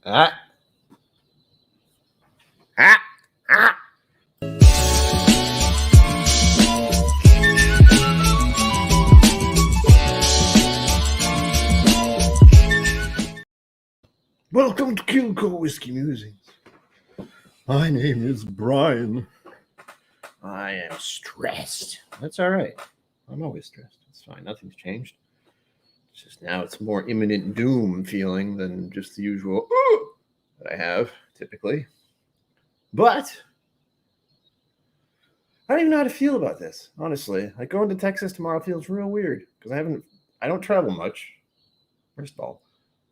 Ah, ah, ah. Welcome to KillCo Whiskey Musings. My name is Brian. I am stressed. That's all right. I'm always stressed. It's fine. Nothing's changed. It's just now it's more imminent doom feeling than just the usual that I have typically. But I don't even know how to feel about this, honestly. Like going to Texas tomorrow feels real weird because I don't travel much. First of all,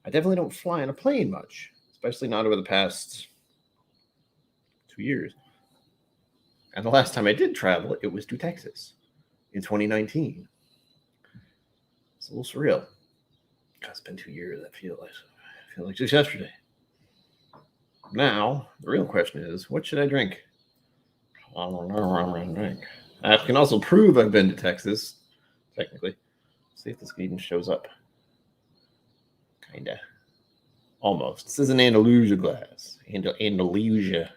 I definitely don't fly on a plane much, especially not over the past 2 years. And the last time I did travel, it was to Texas in 2019. It's a little surreal. God, it's been 2 years. I feel like just yesterday. Now, the real question is, what should I drink? I don't know what I'm going to drink. I can also prove I've been to Texas, technically. See if this even shows up. Kinda. Almost. This is an Andalusia glass. Andalusia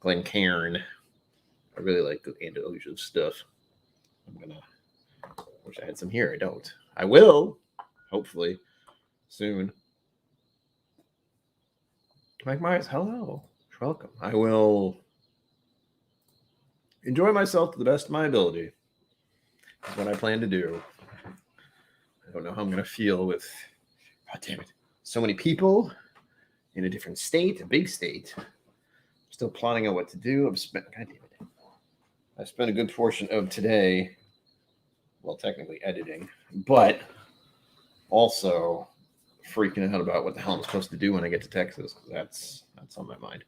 Glencairn. I really like the Andalusia stuff. Wish I had some here. I don't. I will, hopefully, soon. Mike Myers, hello. Welcome. I will enjoy myself to the best of my ability. That's what I plan to do. I don't know how I'm going to feel with, God damn it, so many people in a different state, a big state. I'm still plotting out what to do. God damn it. I spent a good portion of today, well, technically editing, but also freaking out about what the hell I'm supposed to do when I get to Texas. That's on my mind.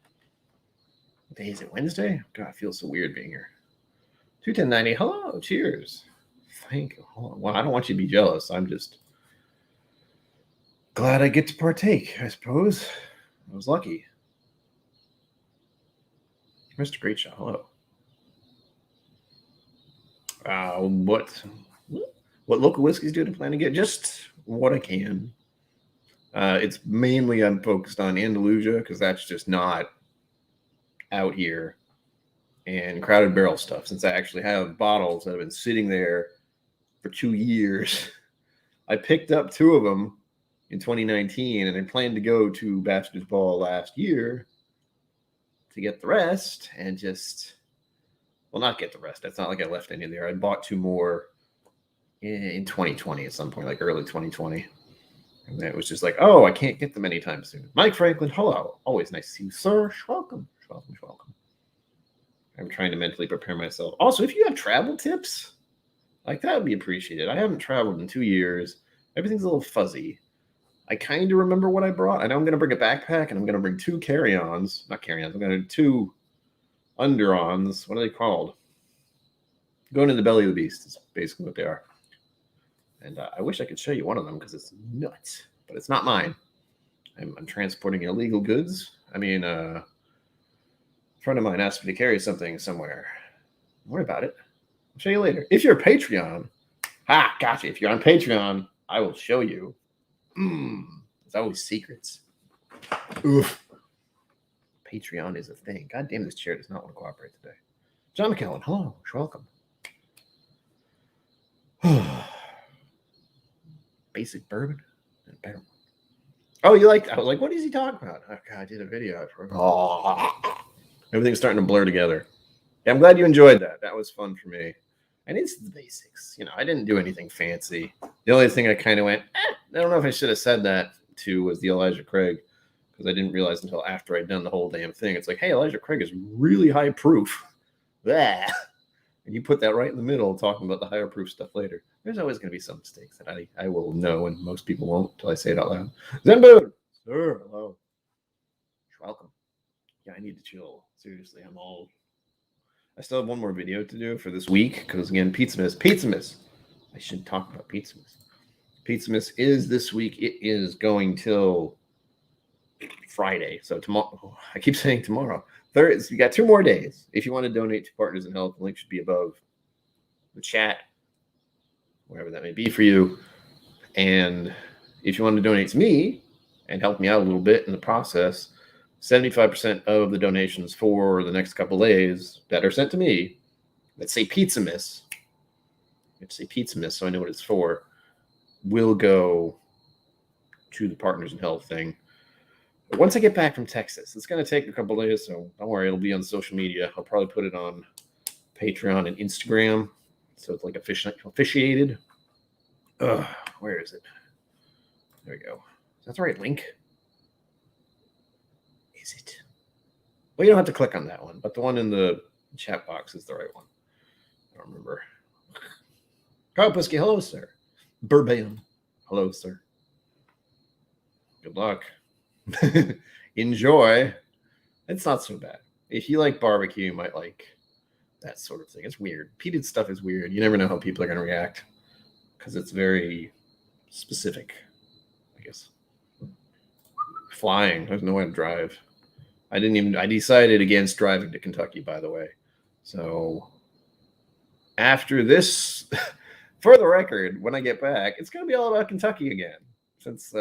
What day is it? Wednesday? God, it feels so weird being here. 21090. Hello. Cheers. Thank you. Well, I don't want you to be jealous. I'm just glad I get to partake, I suppose. I was lucky. Mr. Great Shot. Hello. What local whiskeys do I plan to get? Just what I can. It's mainly I'm focused on Andalusia because that's just not out here, and Crowded Barrel stuff. Since I actually have bottles that have been sitting there for 2 years, I picked up 2 of them in 2019, and I planned to go to Bachelor's Ball last year to get the rest, and not get the rest. It's not like I left any there. I bought 2 more in 2020 at some point, like early 2020. And it was just like, oh, I can't get them anytime soon. Mike Franklin, hello. Always nice to see you, sir. Welcome. I'm trying to mentally prepare myself. Also, if you have travel tips, like that would be appreciated. I haven't traveled in 2 years. Everything's a little fuzzy. I kind of remember what I brought. I know I'm going to bring a backpack, and I'm going to bring 2 carry-ons. Not carry-ons. I'm going to do 2 under-ons. What are they called? Going in the belly of the beast is basically what they are. And I wish I could show you one of them because it's nuts, but it's not mine. I'm transporting illegal goods. I mean, a friend of mine asked me to carry something somewhere. Don't worry about it. I'll show you later. If you're a Patreon, gotcha. If you're on Patreon, I will show you. There's always secrets. Oof. Patreon is a thing. God damn, this chair does not want to cooperate today. John McKellen, hello. Welcome. Basic bourbon and better. Oh, you like? I was like, what is he talking about? Oh God, I did a video. Everything's starting to blur together. Yeah, I'm glad you enjoyed that. That was fun for me. And it's the basics. I didn't do anything fancy. The only thing I kind of went, I don't know if I should have said that to was the Elijah Craig, because I didn't realize until after I'd done the whole damn thing. It's like, hey, Elijah Craig is really high proof. Blah. And you put that right in the middle, talking about the higher proof stuff later. There's always going to be some mistakes that I will know, and most people won't until I say it out loud. Zenbo, sir, hello. You're welcome. Yeah, I need to chill. Seriously, I still have one more video to do for this week, because again, Pizzamas. I should talk about Pizzamas. Pizzamas is this week. It is going till Friday. So tomorrow, I keep saying tomorrow. Thursday, you got 2 more days. If you want to donate to Partners in Health, the link should be above the chat, wherever that may be for you. And if you want to donate to me, and help me out a little bit in the process, 75% of the donations for the next couple days that are sent to me, let's say Pizzamas, so I know what it's for, will go to the Partners in Health thing. But once I get back from Texas, it's going to take a couple days, so don't worry, it'll be on social media. I'll probably put it on Patreon and Instagram, so it's like officiated. Where is it? There we go. Is that the right link? Is it? Well, you don't have to click on that one, but the one in the chat box is the right one. I don't remember. Kyle Pusky, hello, sir. Burbam. Hello, sir. Good luck. Enjoy. It's not so bad. If you like barbecue, you might like that sort of thing. It's weird. Peated stuff is weird. You never know how people are going to react because it's very specific, I guess. Flying. There's no way to drive. I decided against driving to Kentucky, by the way. So after this, for the record, when I get back, it's going to be all about Kentucky again. Since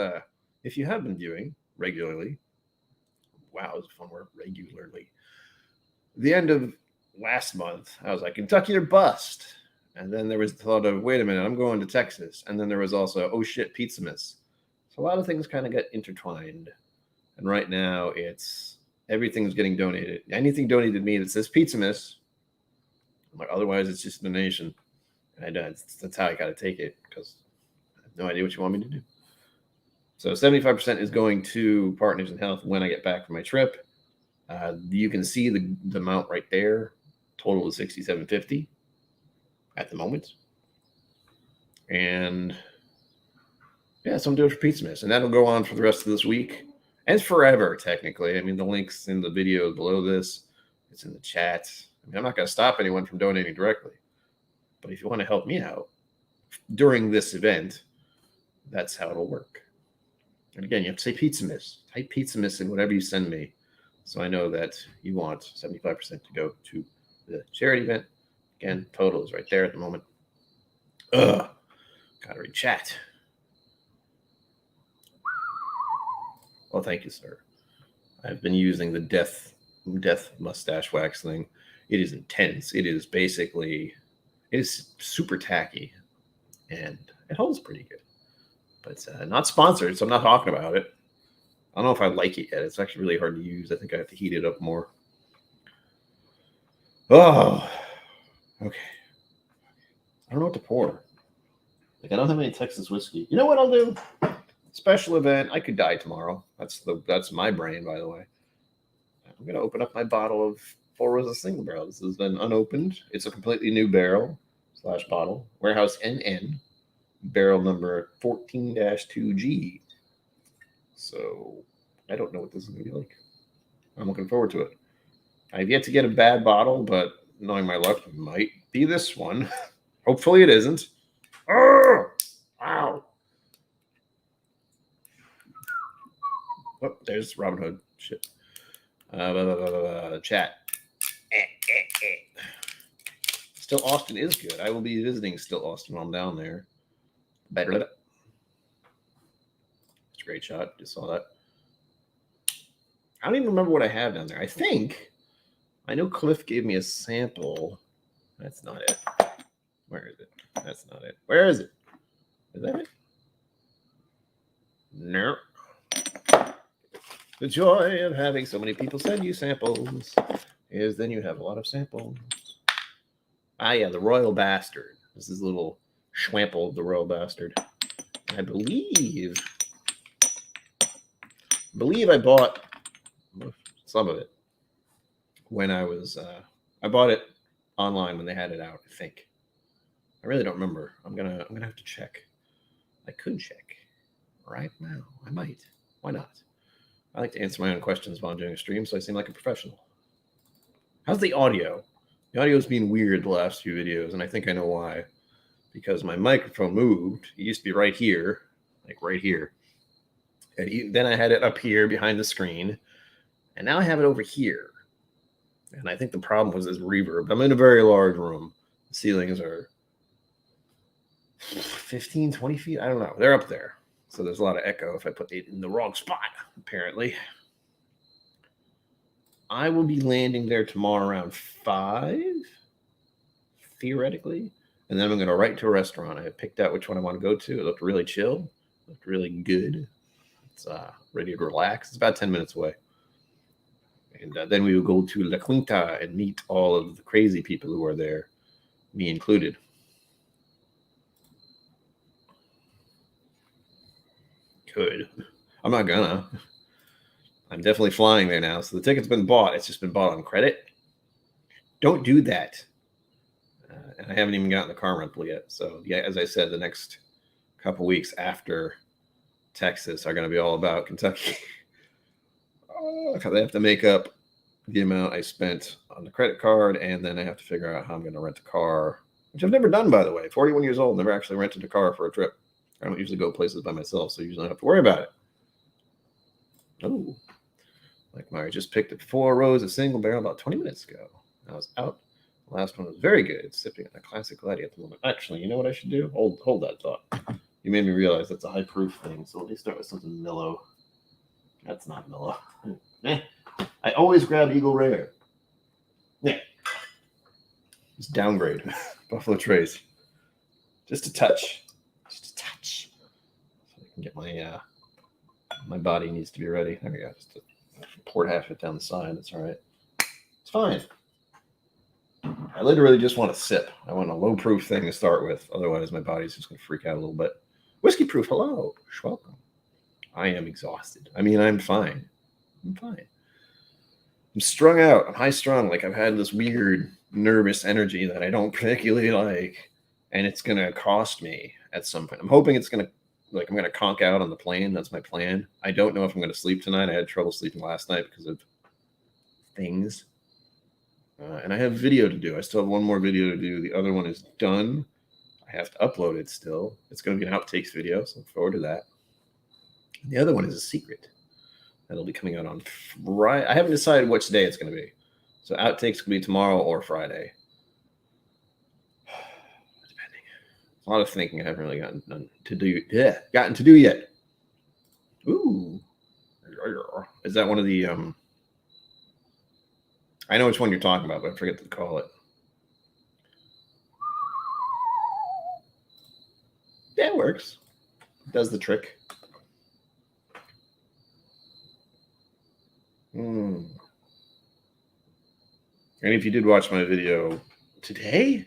if you have been viewing regularly, wow, it was a fun word, regularly. The end of last month, I was like, Kentucky or bust. And then there was the thought of, wait a minute, I'm going to Texas. And then there was also, oh shit, Pizzamas. So a lot of things kind of got intertwined. And right now it's everything's getting donated. Anything donated to me that says Pizzamas, I'm like, otherwise it's just a donation. And that's how I got to take it because I have no idea what you want me to do. So 75% is going to Partners in Health when I get back from my trip. You can see the amount right there. Total is $67.50 at the moment. And yeah, so I'm doing it for Pizzamas. And that'll go on for the rest of this week. And it's forever, technically. I mean, the link's in the video below this. It's in the chat. I mean, I'm not going to stop anyone from donating directly. But if you want to help me out during this event, that's how it'll work. And again, you have to say Pizzamas. Type Pizzamas in whatever you send me. So I know that you want 75% to go to the charity event. Again, total is right there at the moment. Gotta read chat. Well, thank you, sir. I've been using the death mustache wax thing. It is intense. It is super tacky, and it holds pretty good. But it's not sponsored, so I'm not talking about it. I don't know if I like it yet. It's actually really hard to use. I think I have to heat it up more. Oh, okay. I don't know what to pour. Like, I don't have any Texas whiskey. You know what I'll do? Special event. I could die tomorrow. That's my brain, by the way. I'm gonna open up my bottle of Four Roses Single Barrel. This has been unopened. It's a completely new barrel / bottle. Warehouse NN. Barrel number 14-2G. So I don't know what this is going to be like. I'm looking forward to it. I've yet to get a bad bottle, but knowing my luck, it might be this one. Hopefully it isn't. Oh, wow. Oh, there's Robin Hood. Shit. Chat. Still Austin is good. I will be visiting Still Austin while I'm down there. Better. It's a great shot. Just saw that. I don't even remember what I have down there. I know Cliff gave me a sample. That's not it. Where is it? That's not it. Where is it? Is that it? No. The joy of having so many people send you samples is then you have a lot of samples. Ah, yeah, the Royal Bastard. This is a little schwample of the Royal Bastard. I believe I bought some of it when I bought it online when they had it out, I think. I really don't remember. I'm gonna have to check. I could check right now. I might. Why not? I like to answer my own questions while I'm doing a stream, so I seem like a professional. How's the audio? The audio's been weird the last few videos, and I think I know why. Because my microphone moved. It used to be right here, like right here. And then I had it up here behind the screen, and now I have it over here. And I think the problem was this reverb. I'm in a very large room. The ceilings are 15, 20 feet. I don't know. They're up there. So there's a lot of echo if I put it in the wrong spot, apparently. I will be landing there tomorrow around 5, theoretically. And then I'm going to right to a restaurant. I have picked out which one I want to go to. It looked really chill. It looked really good. It's ready to relax. It's about 10 minutes away. And then we will go to La Quinta and meet all of the crazy people who are there, me included. Could. I'm not gonna. I'm definitely flying there now. So the ticket's been bought. It's just been bought on credit. Don't do that. And I haven't even gotten the car rental yet. So yeah, as I said, the next couple weeks after Texas are going to be all about Kentucky. Because I have to make up the amount I spent on the credit card, and then I have to figure out how I'm going to rent a car, which I've never done, by the way. 41 years old, never actually rented a car for a trip. I don't usually go places by myself, so I usually don't have to worry about it. Oh, like Mari just picked up 4 rows of single barrel about 20 minutes ago. I was out. The last one was very good. It's sipping on a classic Gladi at the moment. Actually, you know what I should do? Hold that thought. You made me realize that's a high proof thing, so let me start with something mellow. That's not mellow. I always grab Eagle Rare. Yeah. Just downgrade. Buffalo Trace. Just a touch. Just a touch. So I can get my my body needs to be ready. There we go. Just pour half it down the side. That's all right. It's fine. I literally just want to sip. I want a low proof thing to start with. Otherwise, my body's just going to freak out a little bit. Whiskey proof. Hello. Welcome. I am exhausted. I mean, I'm fine. I'm fine. I'm strung out. I'm high strung. Like I've had this weird nervous energy that I don't particularly like. And it's going to cost me at some point. I'm hoping it's going to, like, I'm going to conk out on the plane. That's my plan. I don't know if I'm going to sleep tonight. I had trouble sleeping last night because of things. And I have video to do. I still have one more video to do. The other one is done. I have to upload it still. It's going to be an outtakes video, so look forward to that. The other one is a secret. That'll be coming out on Friday. I haven't decided which day it's going to be. So outtakes could be tomorrow or Friday. Depending. A lot of thinking I haven't really gotten to do yet. Ooh. Is that one of the I know which one you're talking about, but I forget to call it. Yeah, it works. It does the trick. And if you did watch my video today,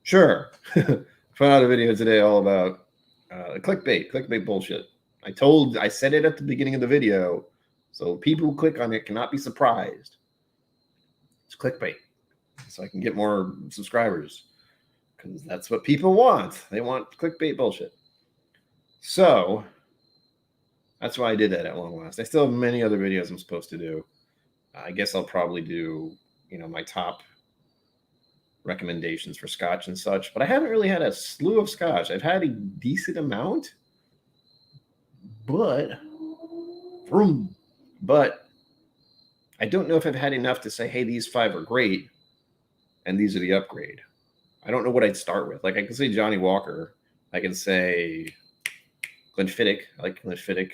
sure. Put out a video today all about clickbait bullshit. I said it at the beginning of the video, so people who click on it cannot be surprised. It's clickbait, so I can get more subscribers, because that's what people want. They want clickbait bullshit. So that's why I did that at long last. I still have many other videos I'm supposed to do. I guess I'll probably do, my top recommendations for scotch and such, but I haven't really had a slew of scotch. I've had a decent amount, but I don't know if I've had enough to say, hey, these 5 are great and these are the upgrade. I don't know what I'd start with. Like, I can say Johnny Walker. I can say Glenfiddich. I like Glenfiddich.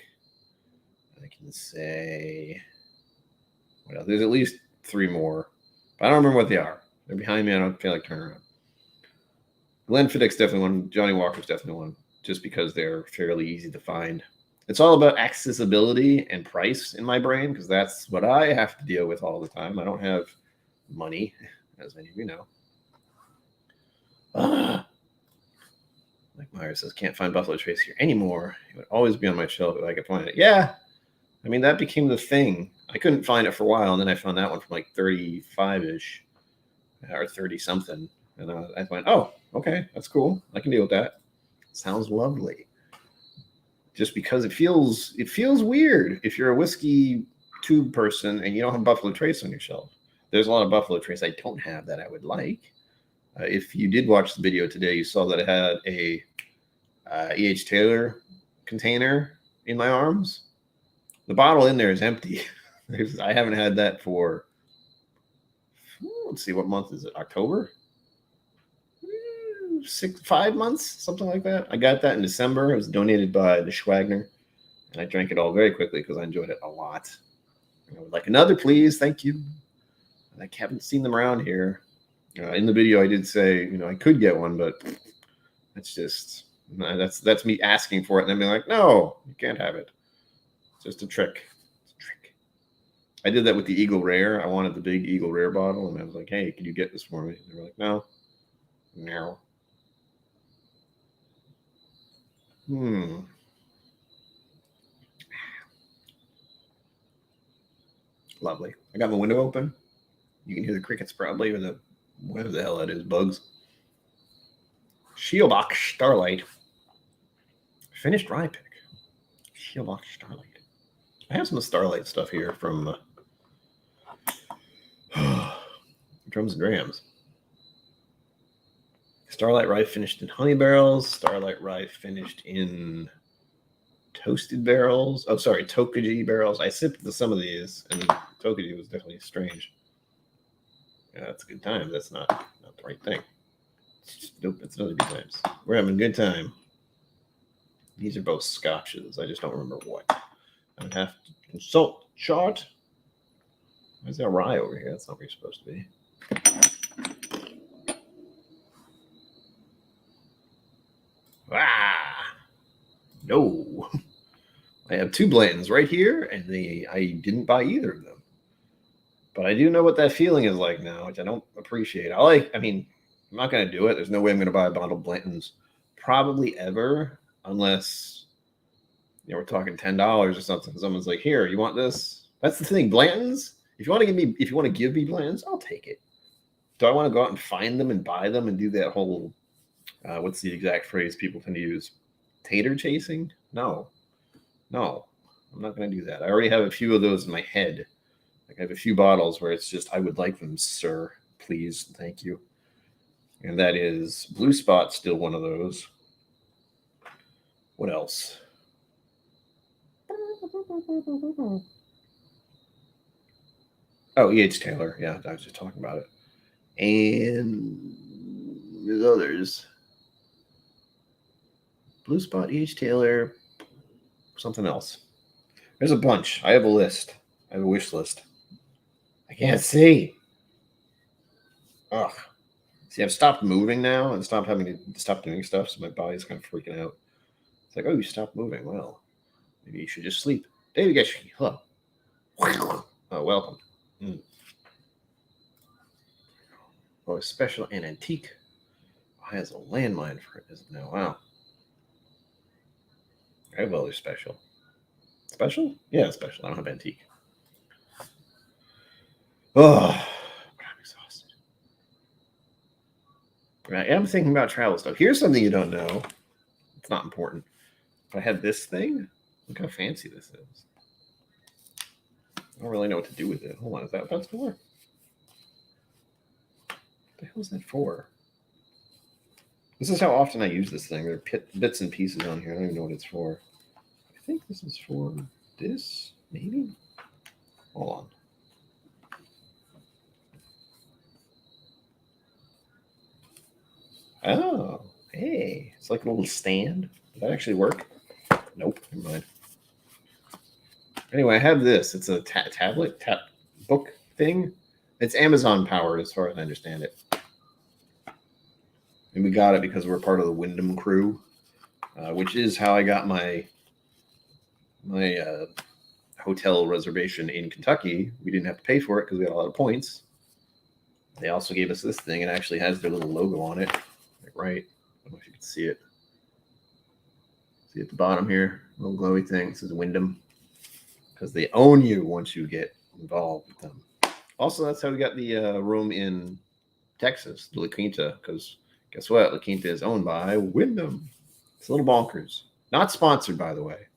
I can say, well, there's at least 3 more, but I don't remember what they are. They're behind me. I don't feel like turning around. Glenfiddich's definitely one. Johnny Walker's definitely one, just because they're fairly easy to find. It's all about accessibility and price in my brain, because that's what I have to deal with all the time. I don't have money, as many of you know. Like Myers says, can't find Buffalo Trace here anymore. It would always be on my shelf if I could find it. Yeah, I mean, that became the thing. I couldn't find it for a while, and then I found that one from like 35-ish or 30-something. And I went, oh, okay, that's cool. I can deal with that. Sounds lovely. Just because it feels weird if you're a whiskey tube person and you don't have Buffalo Trace on your shelf. There's a lot of Buffalo Trace I don't have that I would like. If you did watch the video today, you saw that I had a E.H. Taylor container in my arms. The bottle in there is empty. I haven't had that for, let's see, what month is it? October? 5 months, something like that. I got that in December. It was donated by the Schwagner, and I drank it all very quickly because I enjoyed it a lot. And I was like, another, please, thank you. And I haven't seen them around here. In the video, I did say, I could get one, but it's just that's me asking for it, and then being like, no, you can't have it. It's just a trick. It's a trick. I did that with the Eagle Rare. I wanted the big Eagle Rare bottle, and I was like, hey, can you get this for me? And they were like, no. Lovely. I got my window open. You can hear the crickets probably, or the whatever the hell that is, bugs. Shieldbach Starlight. Finished rye pick. Shieldbach Starlight. I have some Starlight stuff here from Drums and Drams. Starlight Rye finished in honey barrels. Starlight Rye finished in toasted barrels. Oh, sorry, Tokaji barrels. I sipped some of these, and Tokaji was definitely strange. Yeah, that's a good time. That's not the right thing. Nope, it's another good times. We're having a good time. These are both scotches. I just don't remember what. I would have to consult the chart. Why is there rye over here? That's not where you're supposed to be. No. I have 2 Blantons right here, and I didn't buy either of them. But I do know what that feeling is like now, which I don't appreciate. I'm not going to do it. There's no way I'm going to buy a bottle of Blantons probably ever, unless we're talking $10 or something. Someone's like, here, you want this? That's the thing. Blantons, if you want to give me Blantons, I'll take it. Do I want to go out and find them and buy them and do that whole what's the exact phrase people tend to use? Tater chasing? No, I'm not going to do that. I already have a few of those in my head. Like I have a few bottles where it's just, I would like them, sir. Please, thank you. And that is Blue Spot, still one of those. What else? Oh, E.H. Taylor. Yeah, I was just talking about it. And there's others. Blue Spot, E.H. Taylor, something else. There's a bunch. I have a list. I have a wish list. I can't see. Ugh. See, I've stopped moving now and stopped having to stop doing stuff, so my body's kind of freaking out. It's like, oh, you stopped moving. Well, maybe you should just sleep. David Getchy, hello. Oh, welcome. Oh, special and antique. Oh, has a landmine for it, isn't it? Wow. I have other special. Special? Yeah, special. I don't have antique. Oh, but I'm exhausted. I am thinking about travel stuff. Here's something you don't know. It's not important. But I have this thing. Look how fancy this is. I don't really know what to do with it. Hold on, is that what that's for? What the hell is that for? This is how often I use this thing. There are bits and pieces on here. I don't even know what it's for. I think this is for this, maybe? Hold on. Oh, hey. It's like a little stand. Does that actually work? Nope, never mind. Anyway, I have this. It's a tablet book thing. It's Amazon powered as far as I understand it. And we got it because we're part of the Wyndham crew, which is how I got my hotel reservation in Kentucky. We didn't have to pay for it because we had a lot of points. They also gave us this thing. It actually has their little logo on it. Like right. I don't know if you can see it. See at the bottom here, little glowy thing. It says Wyndham. Because they own you once you get involved with them. Also, that's how we got the room in Texas, the La Quinta, because guess what? La Quinta is owned by Wyndham. It's a little bonkers. Not sponsored, by the way.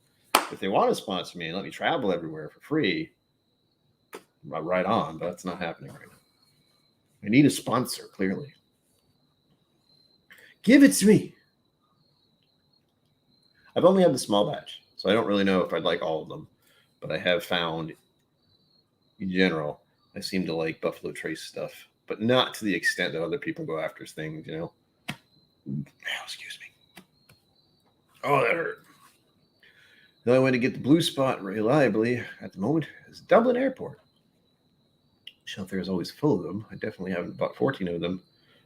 If they want to sponsor me and let me travel everywhere for free, right on, but that's not happening right now. I need a sponsor, clearly. Give it to me. I've only had the small batch, so I don't really know if I'd like all of them. But I have found, in general, I seem to like Buffalo Trace stuff, but not to the extent that other people go after things, you know? Excuse me. Oh, that hurt. The only way to get the blue spot reliably at the moment is Dublin Airport. Shelter is always full of them. I definitely haven't bought 14 of them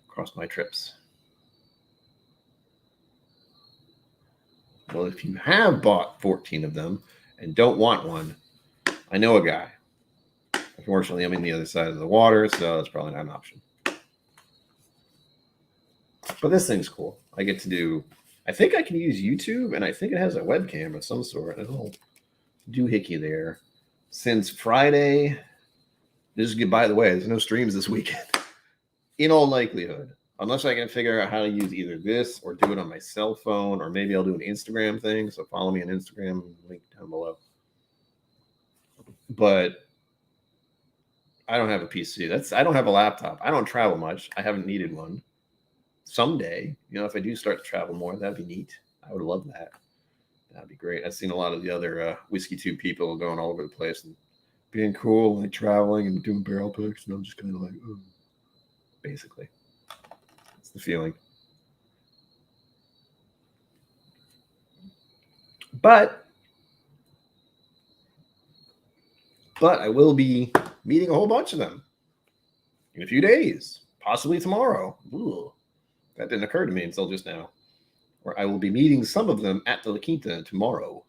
across my trips. Well, if you have bought 14 of them and don't want one, I know a guy. Unfortunately, I'm in the other side of the water, so that's probably not an option. But this thing's cool. I get to do, I think I can use YouTube, and I think it has a webcam of some sort. A little doohickey there. Since Friday, by the way, there's no streams this weekend. In all likelihood. Unless I can figure out how to use either this or do it on my cell phone, or maybe I'll do an Instagram thing. So follow me on Instagram, link down below. But I don't have a PC. I don't have a laptop. I don't travel much. I haven't needed one. Someday, if I do start to travel more, that'd be neat. I would love that. That'd be great. I've seen a lot of the other Whiskey Tube people going all over the place and being cool, like traveling and doing barrel picks, and I'm just kind of like, oh. Basically. That's the feeling. But I will be meeting a whole bunch of them in a few days, possibly tomorrow. Ooh, that didn't occur to me until just now. Where I will be meeting some of them at the La Quinta tomorrow.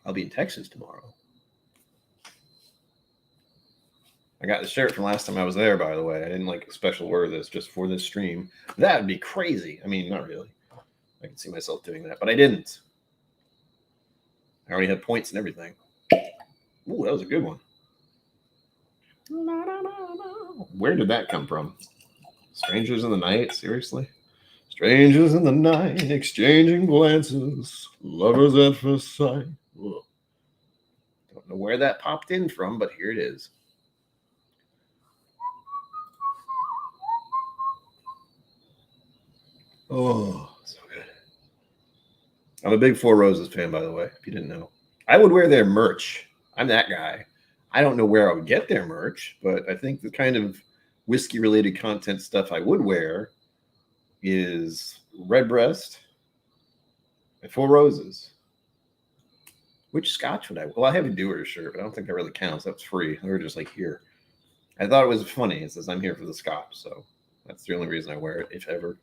I'll be in Texas tomorrow. I got the shirt from last time I was there, by the way. I didn't special order this just for this stream. That would be crazy. I mean, not really. I can see myself doing that, but I didn't. I already had points and everything. Ooh, that was a good one. Where did that come from? Strangers in the night? Seriously? Strangers in the night, exchanging glances, lovers at first sight. Ooh. Don't know where that popped in from, but here it is. Oh, so good. I'm a big Four Roses fan, by the way, if you didn't know. I would wear their merch. I'm that guy. I don't know where I would get their merch, but I think the kind of whiskey-related content stuff I would wear is Redbreast and Four Roses. Which scotch would I? Well, I have a Doer shirt, but I don't think that really counts. That's free. They were just here. I thought it was funny. It says I'm here for the scotch, so that's the only reason I wear it, if ever.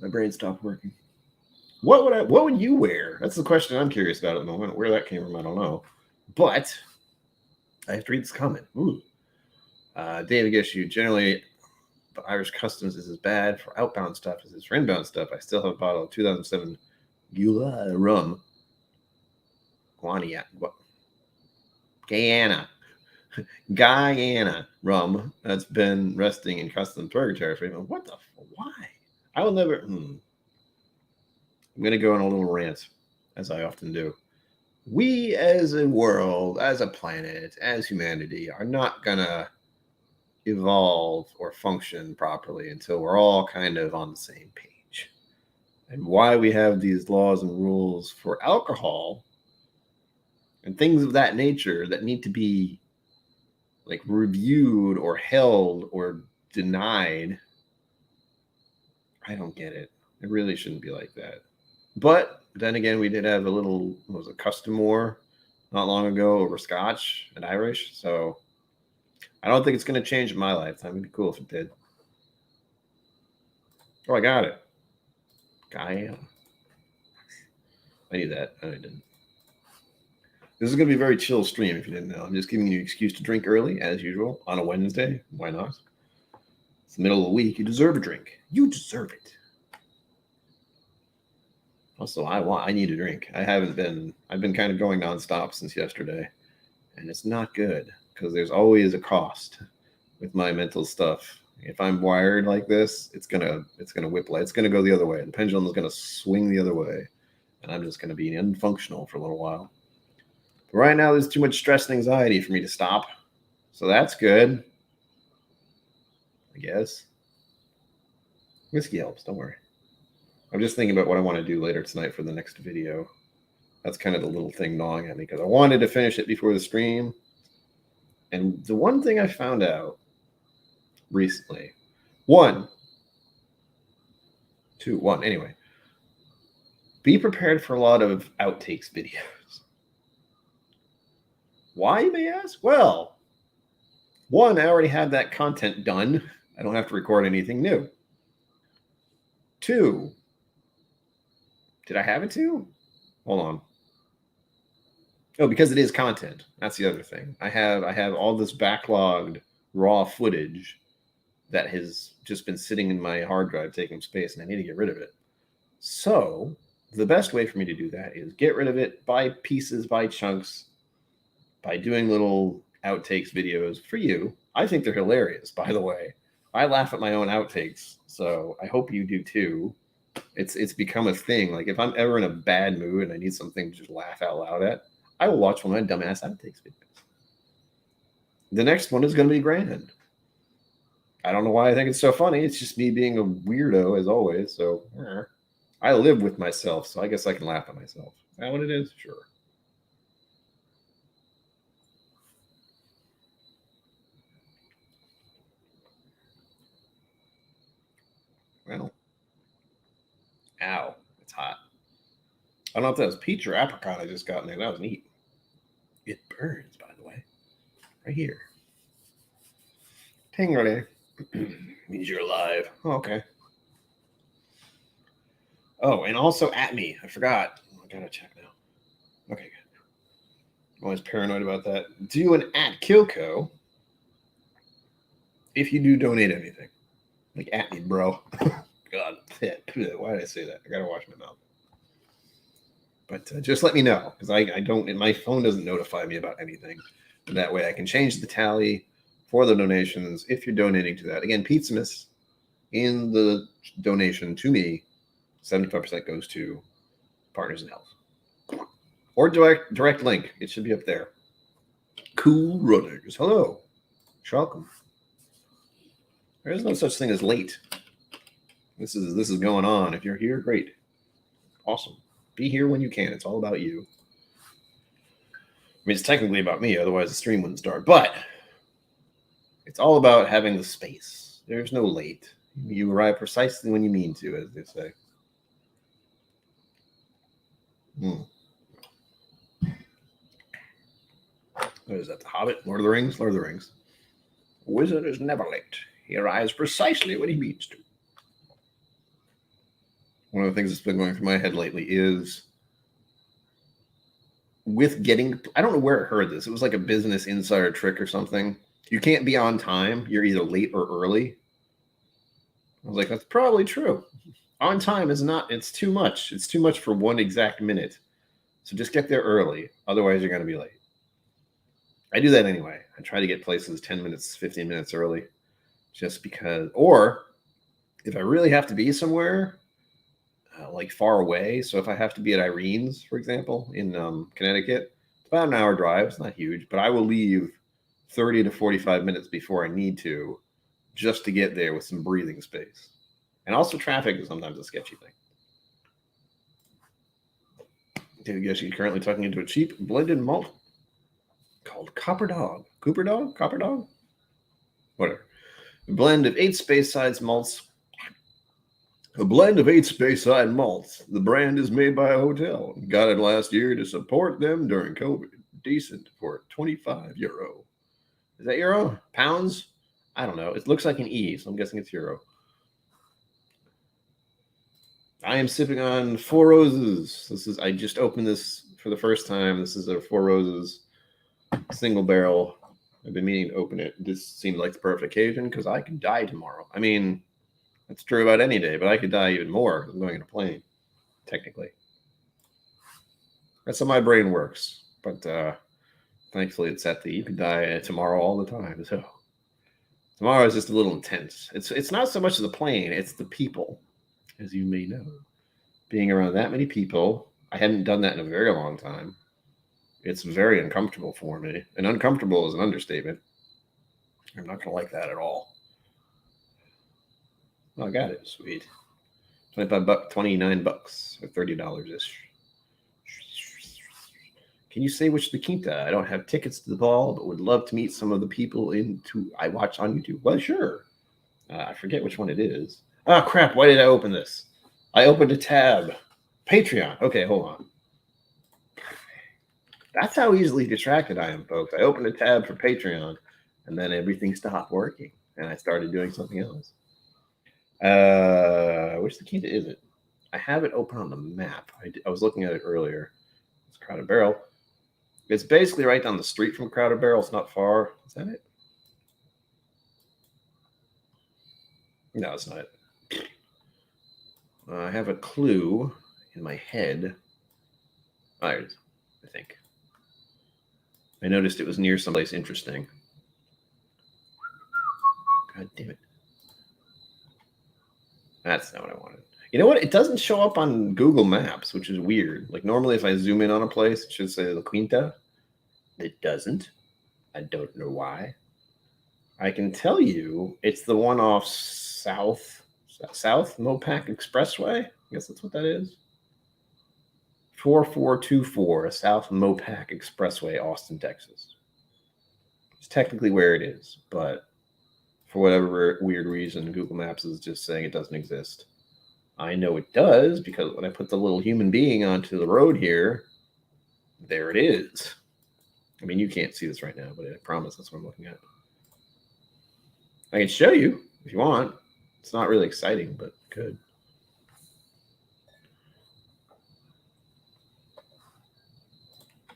My brain stopped working. What would you wear? That's the question I'm curious about at the moment. Where that came from, I don't know. But I have to read this comment. Ooh. David Gishu, generally, but Irish Customs is as bad for outbound stuff as it is for inbound stuff. I still have a bottle of 2007 Gula rum. Guyana rum that's been resting in customs purgatory for even. What the? Why? I will never. I'm going to go on a little rant, as I often do. We as a world, as a planet, as humanity, are not going to evolve or function properly until we're all kind of on the same page. And why we have these laws and rules for alcohol and things of that nature that need to be reviewed or held or denied, I don't get it. It really shouldn't be like that. But then again, we did have a little, custom war not long ago over Scotch and Irish. So I don't think it's going to change in my lifetime. It'd be cool if it did. Oh, I got it. Guyana. I knew that. I didn't. This is going to be a very chill stream if you didn't know. I'm just giving you an excuse to drink early, as usual, on a Wednesday. Why not? It's the middle of the week. You deserve a drink. You deserve it. Also, I need a drink. I've been kind of going nonstop since yesterday, and it's not good because there's always a cost with my mental stuff. If I'm wired like this, it's gonna whiplash. It's gonna go the other way. The pendulum is gonna swing the other way, and I'm just gonna be unfunctional for a little while. But right now, there's too much stress and anxiety for me to stop, so that's good, I guess. Whiskey helps. Don't worry. I'm just thinking about what I want to do later tonight for the next video. That's kind of the little thing gnawing at me because I wanted to finish it before the stream. And the one thing I found out recently. One. Anyway. Be prepared for a lot of outtakes videos. Why, you may ask? Well, one, I already have that content done. I don't have to record anything new. Two, did I have it to? Hold on. Oh, because it is content. That's the other thing. I have all this backlogged raw footage that has just been sitting in my hard drive taking space, and I need to get rid of it. So the best way for me to do that is get rid of it by pieces, by chunks, by doing little outtakes videos for you. I think they're hilarious, by the way. I laugh at my own outtakes, so I hope you do too. It's become a thing. Like if I'm ever in a bad mood and I need something to just laugh out loud at, I will watch one of my dumbass outtakes videos. The next one is going to be grand. I don't know why I think it's so funny. It's just me being a weirdo as always. So I live with myself, so I guess I can laugh at myself. Is that what it is? Sure. Well, ow, it's hot. I don't know if that was peach or apricot I just got in there. That was neat. It burns, by the way, right here. Tingly. Means you're alive. Oh, okay. Oh, and also at me. I forgot. I gotta check now. Okay, good. I'm always paranoid about that. Do an at KillCo if you do donate anything. Like at me, bro. God, why did I say that? I gotta wash my mouth. But just let me know, because I don't. My phone doesn't notify me about anything. And that way, I can change the tally for the donations if you're donating to that. Again, Pizzamas in the donation to me, 75% goes to Partners in Health. Or direct link. It should be up there. Cool Runners. Hello. Welcome. There is no such thing as late. This is going on. If you're here, great. Awesome. Be here when you can. It's all about you. I mean, it's technically about me, otherwise the stream wouldn't start. But it's all about having the space. There's no late. You arrive precisely when you mean to, as they say. What is that? The Hobbit? Lord of the Rings? Lord of the Rings. A wizard is never late. He arrives precisely when he means to. One of the things that's been going through my head lately is with getting, I don't know where I heard this. It was like a business insider trick or something. You can't be on time. You're either late or early. I was like, that's probably true. On time is not, it's too much. It's too much for one exact minute. So just get there early. Otherwise, you're going to be late. I do that anyway. I try to get places 10 minutes, 15 minutes early just because, or if I really have to be somewhere, like far away. So if I have to be at Irene's, for example, in Connecticut, it's about an hour drive. It's not huge, but I will leave 30 to 45 minutes before I need to just to get there with some breathing space. And also traffic is sometimes a sketchy thing. I guess you're currently tucking into a cheap blended malt called Copper Dog. Cooper Dog? Copper Dog? Whatever. A blend of 8 Speyside malts. A blend of 8 Speyside malts. The brand is made by a hotel. Got it last year to support them during COVID. Decent for €25. Is that euro? Pounds? I don't know. It looks like an E, so I'm guessing it's euro. I am sipping on Four Roses. I just opened this for the first time. This is a Four Roses single barrel. I've been meaning to open it. This seemed like the perfect occasion because I could die tomorrow. I mean, that's true about any day, but I could die even more because I'm going in a plane, technically. That's how my brain works. But thankfully, it's at the you could die tomorrow all the time. So tomorrow is just a little intense. It's not so much the plane, it's the people, as you may know. Being around that many people, I hadn't done that in a very long time. It's very uncomfortable for me. And uncomfortable is an understatement. I'm not going to like that at all. Oh, I got it. Sweet. $29 or $30-ish. Can you say which the quinta? I don't have tickets to the ball, but would love to meet some of the people I watch on YouTube. Well, sure. I forget which one it is. Oh, crap. Why did I open this? I opened a tab. Patreon. Okay, hold on. That's how easily distracted I am, folks. I opened a tab for Patreon, and then everything stopped working, and I started doing something else. Which tequila is it? I have it open on the map. I was looking at it earlier. It's Crowded Barrel. It's basically right down the street from Crowded Barrel. It's not far. Is that it? No, it's not it. I have a clue in my head. Oh, there it is, I think. I noticed it was near someplace interesting. God damn it. That's not what I wanted. You know what? It doesn't show up on Google Maps, which is weird. Like normally if I zoom in on a place, it should say La Quinta. It doesn't. I don't know why. I can tell you it's the one off South Mopac Expressway. I guess that's what that is. 4424 South Mopac Expressway, Austin, Texas. It's technically where it is, but for whatever weird reason, Google Maps is just saying it doesn't exist. I know it does because when I put the little human being onto the road here, there it is. I mean, you can't see this right now, but I promise that's what I'm looking at. I can show you if you want. It's not really exciting, but good.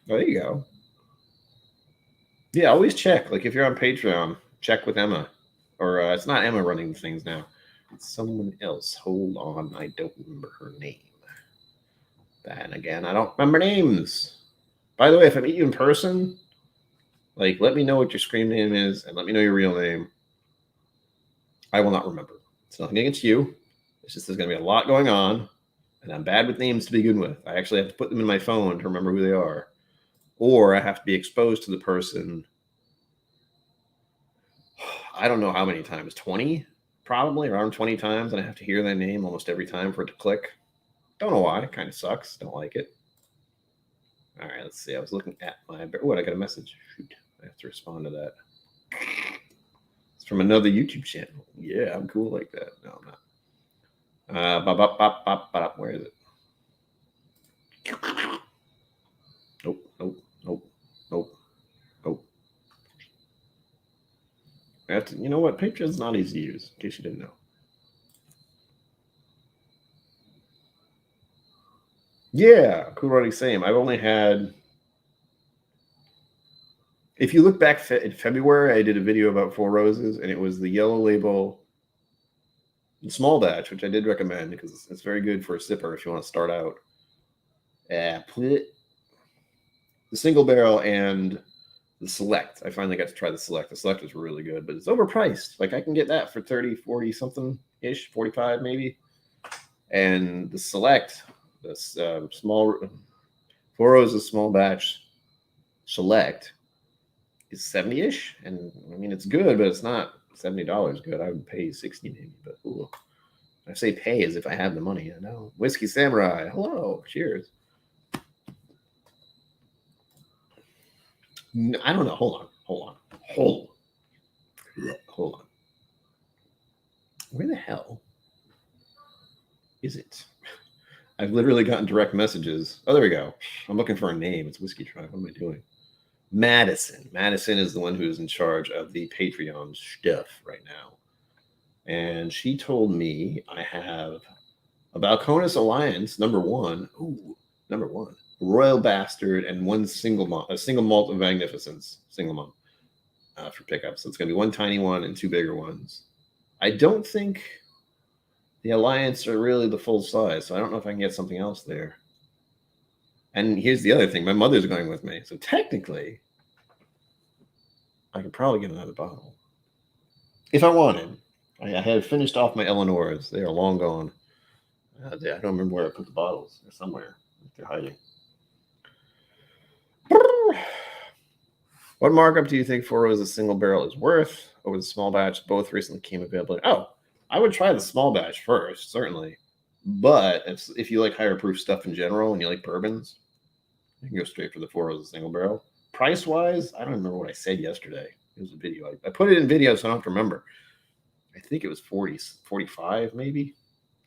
Oh, there you go. Yeah, always check. Like if you're on Patreon, check with Emma. Or it's not Emma running the things now. It's someone else. Hold on. I don't remember her name. Then again, I don't remember names. By the way, if I meet you in person, like let me know what your screen name is and let me know your real name. I will not remember. It's nothing against you. It's just there's going to be a lot going on, and I'm bad with names to begin with. I actually have to put them in my phone to remember who they are. Or I have to be exposed to the person, I don't know how many times, 20? Probably around 20 times, and I have to hear their name almost every time for it to click. Don't know why. It kind of sucks. Don't like it. All right, let's see. I was looking at my... Oh, I got a message. Shoot. I have to respond to that. It's from another YouTube channel. Yeah, I'm cool like that. No, I'm not. Where is it? Nope. You know what? Patreon's not easy to use, in case you didn't know. Yeah, cool. Already same. I've only had... If you look back in February, I did a video about Four Roses, and it was the yellow label small batch, which I did recommend because it's very good for a sipper if you want to start out. The single barrel and the select. I finally got to try the select. The select is really good, but it's overpriced. Like I can get that for 30, 40 something ish, 45 maybe. And the select, this small Four Roses small batch select is 70-ish. And I mean, it's good, but it's not $70 good. I would pay 60 maybe, but ooh. I say pay as if I have the money. I know. Whiskey Samurai. Hello. Cheers. I don't know. Hold on. Where the hell is it? I've literally gotten direct messages. Oh, there we go. I'm looking for a name. It's Whiskey Tribe. What am I doing? Madison. Madison is the one who's in charge of the Patreon stuff right now. And she told me I have a Balcones Alliance, number one. Ooh, number one. Royal Bastard and one single malt, a single malt of magnificence, single malt for pickup. So it's going to be one tiny one and two bigger ones. I don't think the Alliance are really the full size, so I don't know if I can get something else there. And here's the other thing. My mother's going with me. So technically, I could probably get another bottle. If I wanted. I had finished off my Eleanors. They are long gone. I don't remember where I put the bottles. They're somewhere. They're hiding. What markup do you think Four Roses single barrel is worth over the small batch? Both recently came available. Oh, I would try the small batch first, certainly. But if you like higher proof stuff in general and you like bourbons, you can go straight for the Four Roses single barrel. Price wise, I don't remember what I said yesterday. It was a video. I put it in video, so I don't have to remember. I think it was 40, 45 maybe,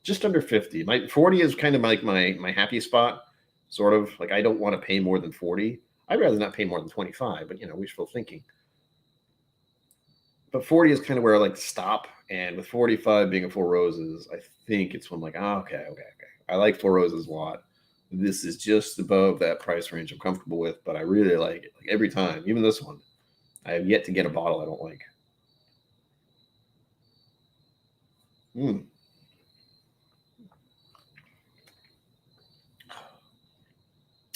just under 50. My 40 is kind of like my happy spot, sort of. Like I don't want to pay more than 40. I'd rather not pay more than 25, but wishful thinking. But 40 is kind of where I like to stop. And with 45 being a Four Roses, I think it's when I'm like, okay. I like Four Roses a lot. This is just above that price range I'm comfortable with, but I really like it. Like every time, even this one, I have yet to get a bottle I don't like.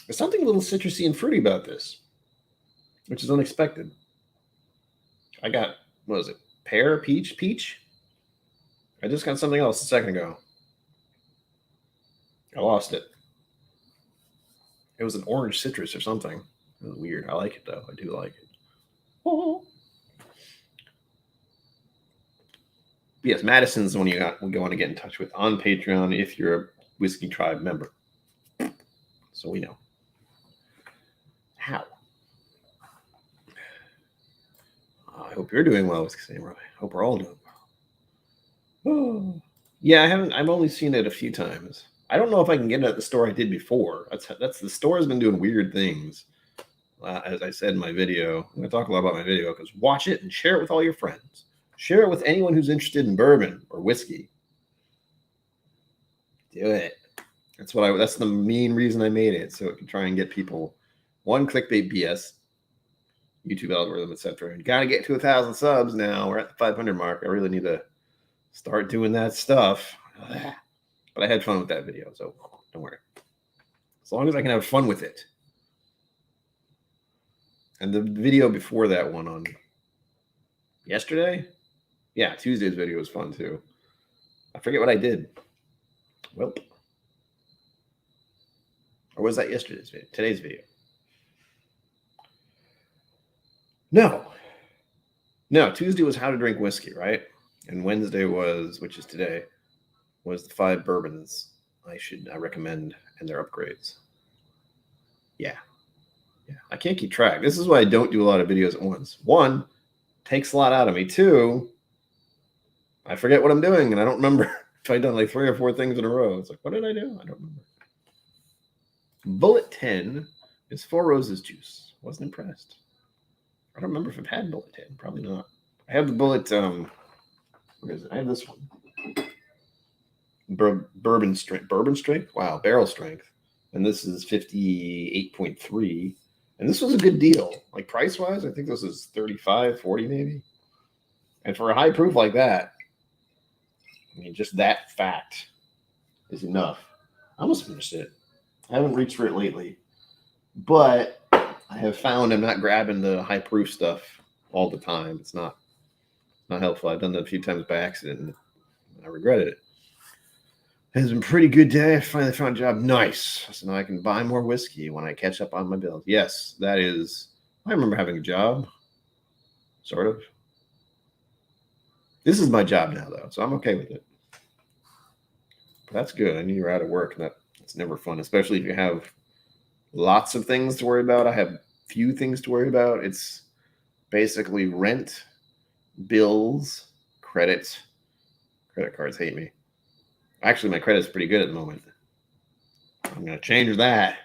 There's something a little citrusy and fruity about this, which is unexpected. I got, what was it? Pear, peach? I just got something else a second ago. I lost it. It was an orange citrus or something. It was weird. I like it though. I do like it. Oh. Yes, Madison's the one we want to get in touch with on Patreon if you're a Whiskey Tribe member. So we know. How? I hope you're doing well, Whiskey Samurai. I hope we're all doing well. Oh. Yeah, I've only seen it a few times. I don't know if I can get it at the store I did before. That's the store has been doing weird things. As I said in my video, I'm going to talk a lot about my video because watch it and share it with all your friends. Share it with anyone who's interested in bourbon or whiskey. Do it. That's the main reason I made it, so it can try and get people one clickbait BS, YouTube algorithm, etc. You got to get to 1,000 subs now. We're at the 500 mark. I really need to start doing that stuff. But I had fun with that video, so don't worry. As long as I can have fun with it. And the video before that one on yesterday, yeah, Tuesday's video was fun too. I forget what I did. Well, or was that yesterday's video? Today's video? No. Tuesday was how to drink whiskey, right? And Wednesday was, which is today, was the 5 bourbons I recommend and their upgrades. Yeah. I can't keep track. This is why I don't do a lot of videos at once. 1, takes a lot out of me. 2, I forget what I'm doing and I don't remember if I've done like 3 or 4 things in a row. It's like, what did I do? I don't remember. Bullet 10 is Four Roses juice. Wasn't impressed. I don't remember if I've had Bullet 10. Probably not. I have the Bullet, where is it? I have this one. Bourbon strength. Wow, barrel strength. And this is 58.3. And this was a good deal. Like price wise, I think this is 35, 40 maybe. And for a high proof like that, I mean, just that fact is enough. I almost finished it. I haven't reached for it lately. But I have found I'm not grabbing the high proof stuff all the time. It's not helpful. I've done that a few times by accident and I regretted it. It's been a pretty good day. I finally found a job. Nice. So now I can buy more whiskey when I catch up on my bills. Yes, that is. I remember having a job. Sort of. This is my job now, though, so I'm okay with it. But that's good. I knew you were out of work, and that's never fun, especially if you have lots of things to worry about. I have few things to worry about. It's basically rent, bills, credit. Credit cards hate me. Actually, my credit's pretty good at the moment. I'm going to change that.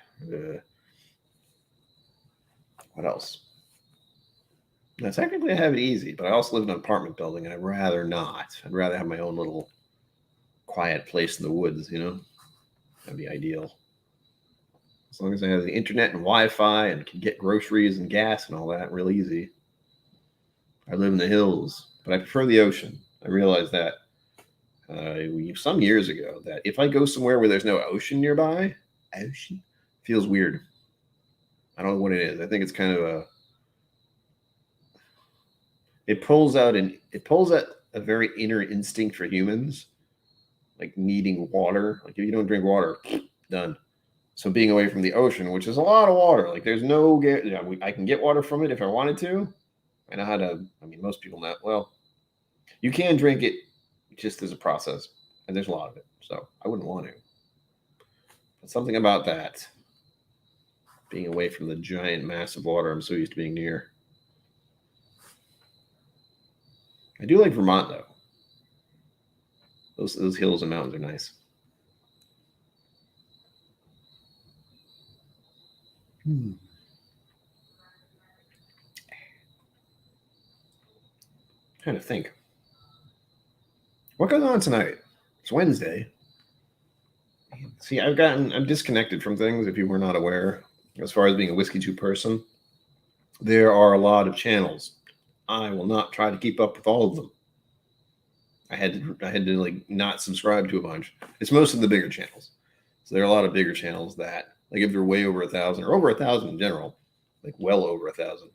What else? Now, technically, I have it easy, but I also live in an apartment building, and I'd rather not. I'd rather have my own little quiet place in the woods, That'd be ideal. As long as I have the internet and Wi-Fi and can get groceries and gas and all that real easy. I live in the hills, but I prefer the ocean. I realized that some years ago that if I go somewhere where there's no ocean nearby, feels weird. I don't know what it is. I think it's kind of it pulls out a very inner instinct for humans, like needing water. Like if you don't drink water, done. So being away from the ocean, which is a lot of water, like there's no, I can get water from it if I wanted to. I know how to. I mean, most people know. Well, you can drink it just as a process, and there's a lot of it, so I wouldn't want to. But something about that, being away from the giant mass of water I'm so used to being near. I do like Vermont, though. Those hills and mountains are nice. Trying to think. What goes on tonight? It's Wednesday. See, I'm disconnected from things, if you were not aware, as far as being a Whiskey 2 person. There are a lot of channels. I will not try to keep up with all of them. I had to like not subscribe to a bunch. It's most of the bigger channels. So there are a lot of bigger channels that, like, if they're way over 1,000 or over 1,000 in general, like well over 1,000,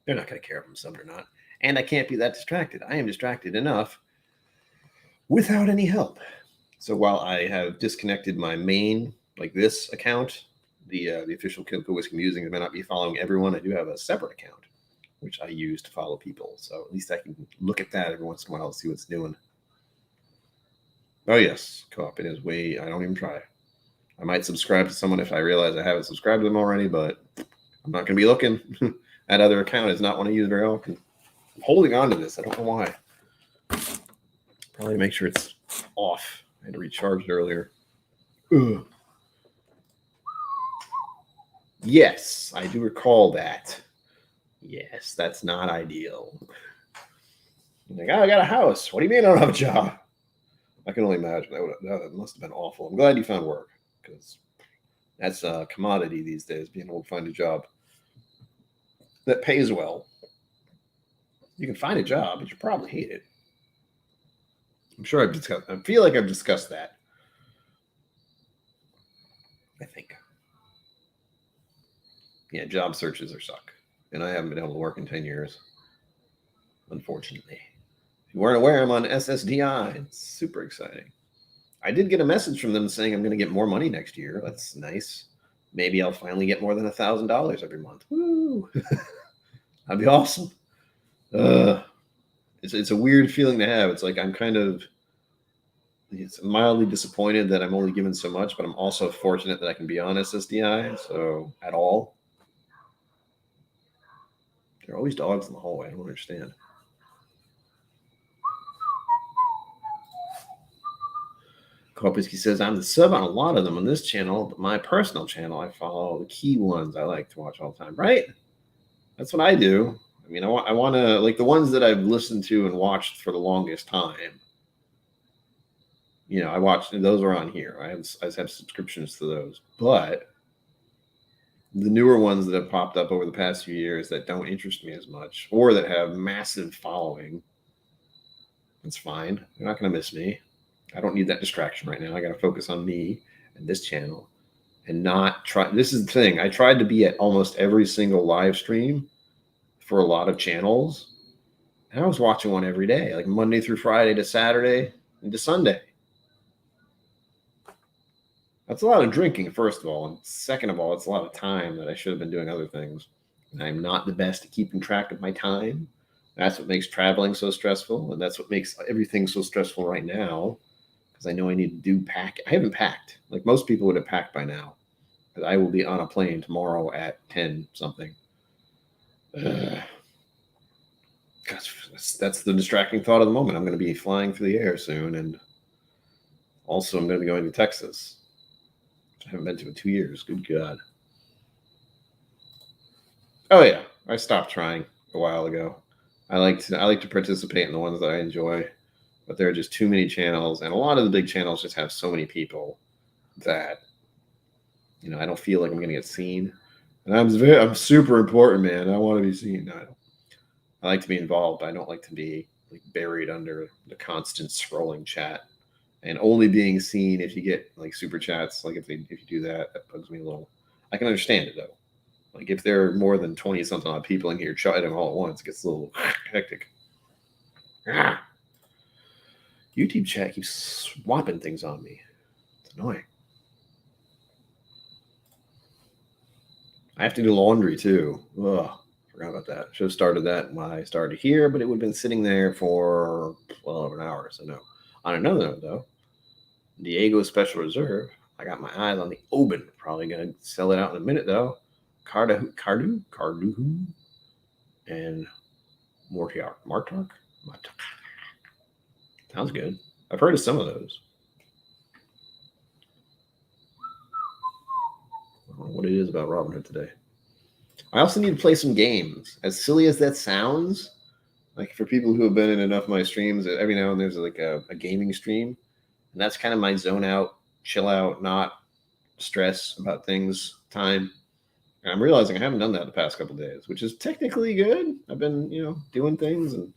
they're not going to care if I'm subbed or not. And I can't be that distracted. I am distracted enough without any help. So while I have disconnected my main, like this account, the official KillCo Whiskey Musings, I may not be following everyone. I do have a separate account, which I use to follow people. So at least I can look at that every once in a while to see what's doing. Oh, yes, co-op. It is way, I don't even try. I might subscribe to someone if I realize I haven't subscribed to them already, but I'm not going to be looking. That other account is not one I use very often. I'm holding on to this. I don't know why. Probably make sure it's off. I had to recharge it earlier. Ugh. Yes, I do recall that. Yes, that's not ideal. Like, oh, I got a house. What do you mean I don't have a job? I can only imagine. That must have been awful. I'm glad you found work, because that's a commodity these days, being able to find a job that pays well. You can find a job, but you probably hate it. I'm sure I've discussed. I feel like I've discussed that. I think. Yeah, job searches are suck, and I haven't been able to work in 10 years, unfortunately. If you weren't aware, I'm on SSDI. It's super exciting. I did get a message from them saying I'm going to get more money next year. That's nice. Maybe I'll finally get more than $1,000 every month. Woo! That'd be awesome. It's a weird feeling to have. It's like it's mildly disappointed that I'm only given so much, but I'm also fortunate that I can be on SSDI. So at all, there are always dogs in the hallway. I don't understand. Kopiski says, I'm the sub on a lot of them on this channel, but my personal channel, I follow the key ones I like to watch all the time. Right? That's what I do. I mean, I want to, like, the ones that I've listened to and watched for the longest time. You know, I watched, and those are on here. I have subscriptions to those. But the newer ones that have popped up over the past few years that don't interest me as much, or that have massive following, that's fine. They're not going to miss me. I don't need that distraction right now. I got to focus on me and this channel and not try. This is the thing. I tried to be at almost every single live stream for a lot of channels, and I was watching one every day, like Monday through Friday to Saturday and to Sunday. That's a lot of drinking, first of all. And second of all, it's a lot of time that I should have been doing other things. And I'm not the best at keeping track of my time. That's what makes traveling so stressful. And that's what makes everything so stressful right now. Because I know I need to do pack. I haven't packed. Like most people would have packed by now. Because I will be on a plane tomorrow at 10 something. That's the distracting thought of the moment. I'm going to be flying through the air soon. And also I'm going to be going to Texas. I haven't been to in 2 years. Good God. Oh yeah, I stopped trying a while ago. I like to participate in the ones that I enjoy, but there are just too many channels, and a lot of the big channels just have so many people that, you know, I don't feel like I'm going to get seen. And I'm super important, man. I want to be seen. No, I don't. I like to be involved. I don't like to be like buried under the constant scrolling chat. And only being seen if you get like super chats, like if you do that bugs me a little. I can understand it though. Like if there are more than 20 something odd people in here chatting all at once, it gets a little hectic. YouTube chat keeps swapping things on me. It's annoying. I have to do laundry too. Ugh, forgot about that. Should have started that when I started here, but it would have been sitting there for well over an hour. So no. On another note though, Diego Special Reserve. I got my eyes on the Oban. Probably gonna sell it out in a minute though. Cardu, and Martark. Sounds good. I've heard of some of those. I don't know what it is about Robinhood today. I also need to play some games. As silly as that sounds, like for people who have been in enough of my streams, every now and there's like a gaming stream, and that's kind of my zone out, chill out, not stress about things time. And I'm realizing I haven't done that the past couple of days, which is technically good. I've been, doing things and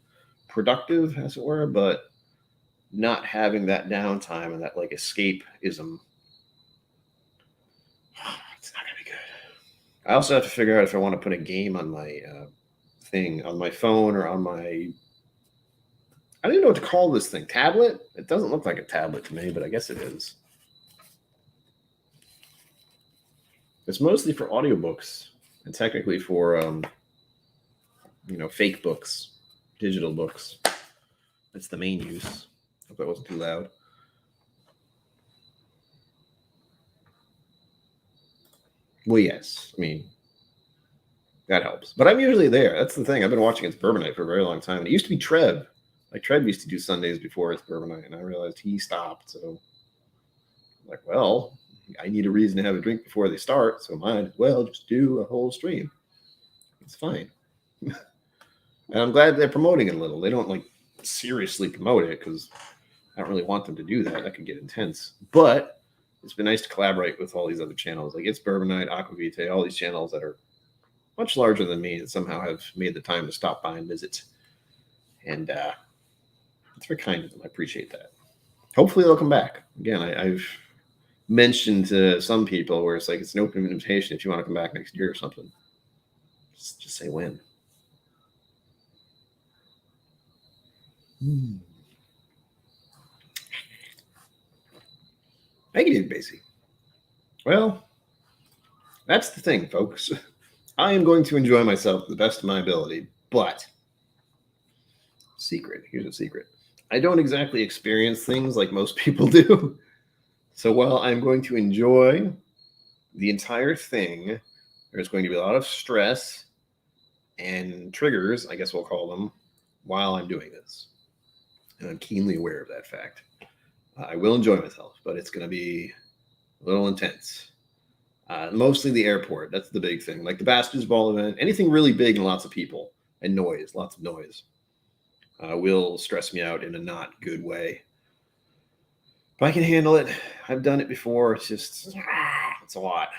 productive, as it were, but not having that downtime and that like escapism. It's not gonna be good. I also have to figure out if I want to put a game on my thing on my phone or on my. I don't even know what to call this thing. Tablet? It doesn't look like a tablet to me, but I guess it is. It's mostly for audiobooks and technically for, fake books, digital books. That's the main use. Hope that wasn't too loud. Well, yes. I mean, that helps. But I'm usually there. That's the thing. I've been watching It's Bourbon Night for a very long time. It used to be Trev. Like, Trev used to do Sundays before It's Bourbon Night, and I realized he stopped. So, I'm like, well, I need a reason to have a drink before they start, so might as well just do a whole stream. It's fine. And I'm glad they're promoting it a little. They don't, like, seriously promote it because I don't really want them to do that. That could get intense. But it's been nice to collaborate with all these other channels. Like, It's Bourbon Night, Aquavite, all these channels that are much larger than me and somehow have made the time to stop by and visit. And it's very kind of them. I appreciate that. Hopefully they'll come back. Again, I've mentioned to some people where it's like it's an open invitation if you want to come back next year or something. Just say when. Thank you, Basie. Well, that's the thing, folks. I am going to enjoy myself to the best of my ability, but here's a secret. I don't exactly experience things like most people do. So while I'm going to enjoy the entire thing, there's going to be a lot of stress and triggers, I guess we'll call them, while I'm doing this. And I'm keenly aware of that fact. I will enjoy myself, but it's going to be a little intense. Mostly the airport. That's the big thing. Like the Bastards Ball event, anything really big and lots of people and noise, lots of noise, will stress me out in a not good way. But I can handle it. I've done it before. It's just, it's a lot.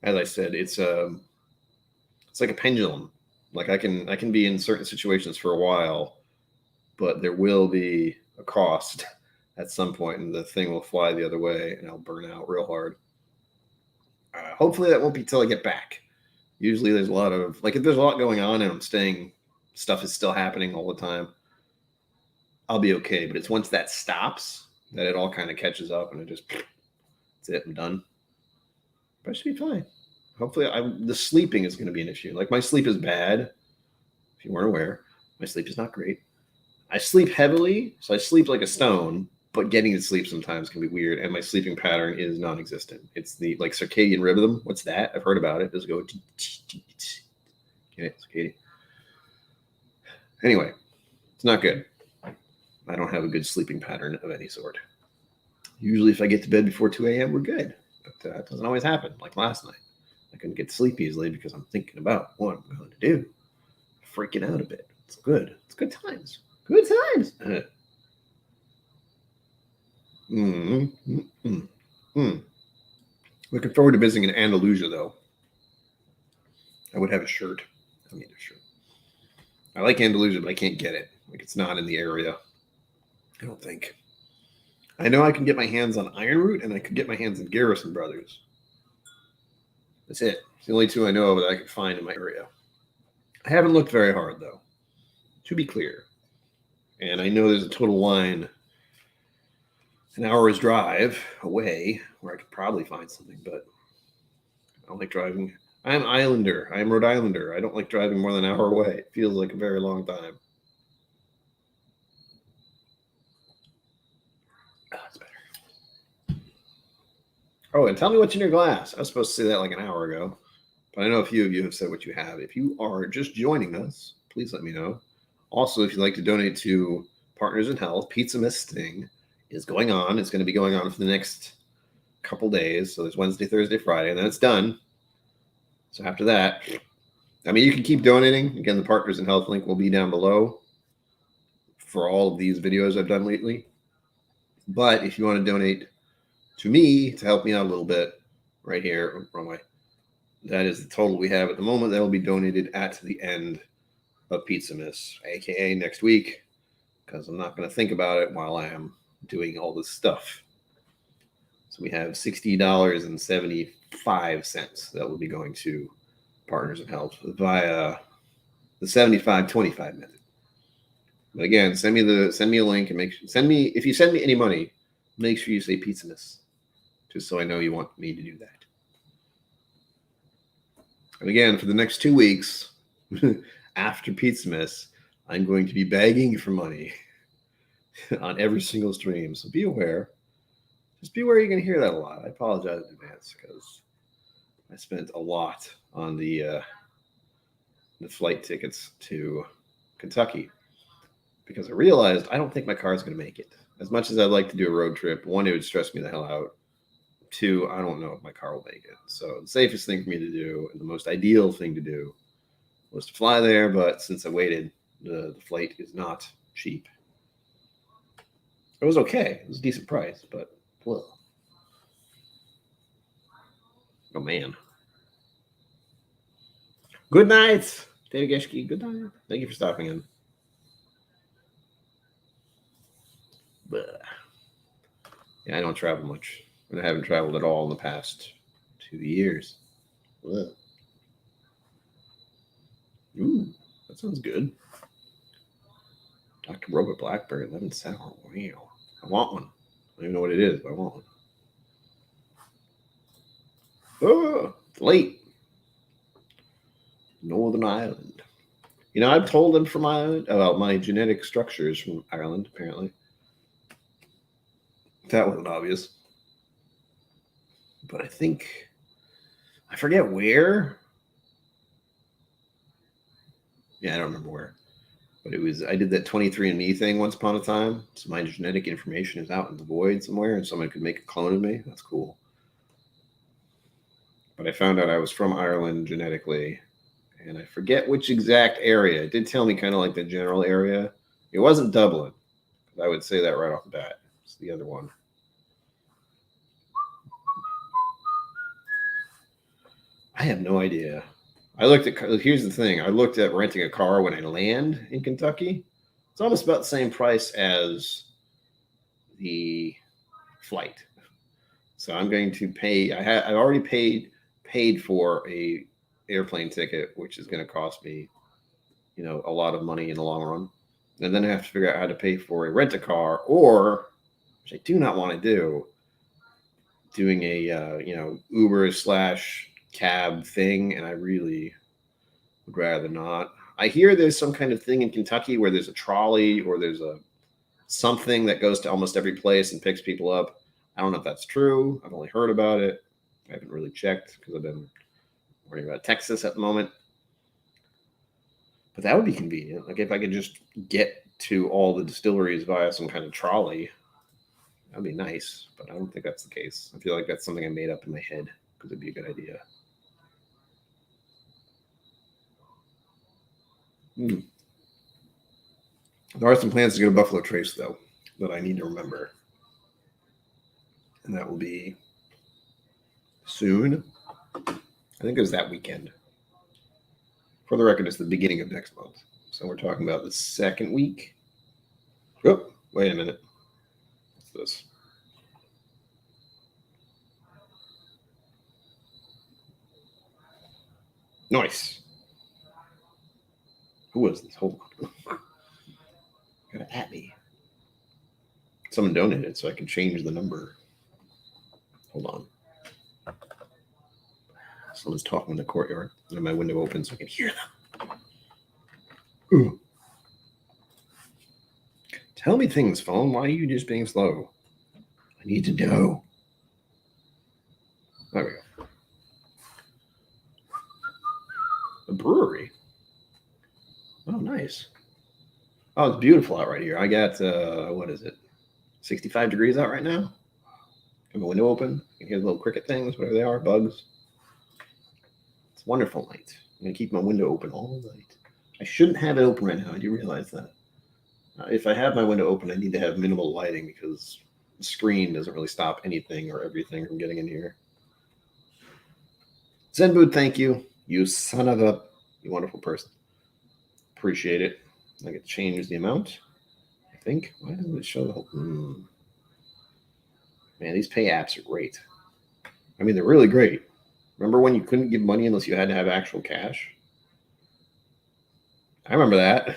As I said, it's like a pendulum. Like I can be in certain situations for a while, but there will be a cost at some point, and the thing will fly the other way, and I'll burn out real hard. Hopefully that won't be till I get back. Usually there's a lot of, like if there's a lot going on and I'm staying, stuff is still happening all the time, I'll be okay. But it's once that stops that it all kind of catches up and that's it, I'm done. But I should be fine. Hopefully the sleeping is going to be an issue. Like my sleep is bad. If you weren't aware, my sleep is not great. I sleep heavily, so I sleep like a stone, but getting to sleep sometimes can be weird, and my sleeping pattern is non-existent. It's the like circadian rhythm. What's that? I've heard about it. Does it go? Get it, circadian. Anyway, it's not good. I don't have a good sleeping pattern of any sort. Usually, if I get to bed before 2 a.m., we're good, but that doesn't always happen. Like last night, I couldn't get to sleep easily because I'm thinking about what I'm going to do. Freaking out a bit. It's good. It's good times. Good times. Looking forward to visiting in Andalusia, though. I would have a shirt. I need a shirt. I like Andalusia, but I can't get it. Like it's not in the area. I don't think. I know I can get my hands on Iron Root, and I could get my hands on Garrison Brothers. That's it. It's the only two I know of that I could find in my area. I haven't looked very hard, though, to be clear. And I know there's a total line an hour's drive away where I could probably find something, but I don't like driving. I'm Islander. I'm Rhode Islander. I don't like driving more than an hour away. It feels like a very long time. Oh, that's better. Oh, and tell me what's in your glass. I was supposed to say that like an hour ago, but I know a few of you have said what you have. If you are just joining us, please let me know. Also, if you'd like to donate to Partners in Health Pizzamas thing is going on. It's going to be going on for the next couple days. So there's Wednesday, Thursday, Friday, and then it's done. So after that, I mean, you can keep donating. Again, the Partners in Health link will be down below for all of these videos I've done lately. But if you want to donate to me to help me out a little bit, right here, wrong way, that is the total we have at the moment. That will be donated at the end of Pizzamas, aka next week, because I'm not going to think about it while I am doing all this stuff. So we have $60.75 that will be going to Partners in Health via the 75-25 method. But again, send me a link and if you send me any money, make sure you say Pizzamas, just so I know you want me to do that. And again, for the next 2 weeks after Pizzamas, I'm going to be begging for money on every single stream. So be aware. Just be aware you're going to hear that a lot. I apologize in advance because I spent a lot on the flight tickets to Kentucky because I realized I don't think my car is going to make it. As much as I'd like to do a road trip, one, it would stress me the hell out. Two, I don't know if my car will make it. So the safest thing for me to do and the most ideal thing to do was to fly there. But since I waited, the flight is not cheap. It was okay. It was a decent price, but well. Oh, man. Good night, David Geschke. Good night. Thank you for stopping in. But yeah, I don't travel much. And I haven't traveled at all in the past 2 years. Ugh. Ooh, that sounds good. Dr. Robot Blackberry Lemon Sour. Wow. I want one. I don't even know what it is, but I want one. Oh, it's late. Northern Ireland. You know, I've told them from Ireland about my genetic structures from Ireland, apparently. That wasn't obvious. But I forget where. Yeah, I don't remember where. But I did that 23andMe thing once upon a time. So my genetic information is out in the void somewhere and someone could make a clone of me. That's cool. But I found out I was from Ireland genetically. And I forget which exact area. It did tell me kind of like the general area. It wasn't Dublin. I would say that right off the bat. It's the other one. I have no idea. Here's the thing. I looked at renting a car when I land in Kentucky. It's almost about the same price as the flight. So I'm going to pay. I've already paid for a airplane ticket, which is going to cost me, a lot of money in the long run. And then I have to figure out how to pay for a rent-a-car, or, which I do not want to do, doing a Uber/cab thing, and I really would rather not. I hear there's some kind of thing in Kentucky where there's a trolley or there's something that goes to almost every place and picks people up. I don't know if that's true. I've only heard about it. I haven't really checked because I've been worrying about Texas at the moment. But that would be convenient. Like if I could just get to all the distilleries via some kind of trolley, that'd be nice. But I don't think that's the case. I feel like that's something I made up in my head because it'd be a good idea. There are some plans to go to Buffalo Trace, though, that I need to remember. And that will be soon. I think it was that weekend. For the record, it's the beginning of next month. So we're talking about the second week. Oh, wait a minute. What's this? Nice. Who was this? Hold on. Got to at me. Someone donated so I can change the number. Hold on. Someone's talking in the courtyard. And my window open so I can hear them. Ooh. Tell me things, phone. Why are you just being slow? I need to know. There we go. A brewery. Oh, nice. Oh, it's beautiful out right here. I got, what is it? 65 degrees out right now. Have a window open. You can hear the little cricket things, whatever they are, bugs. It's a wonderful night. I'm going to keep my window open all night. I shouldn't have it open right now. I do realize that. If I have my window open, I need to have minimal lighting because the screen doesn't really stop anything or everything from getting in here. Zenboot, thank you. You son of a, you wonderful person. Appreciate it. I get to change the amount, I think. Why doesn't it show the whole? Man, these pay apps are great. I mean, they're really great. Remember when you couldn't give money unless you had to have actual cash? I remember that.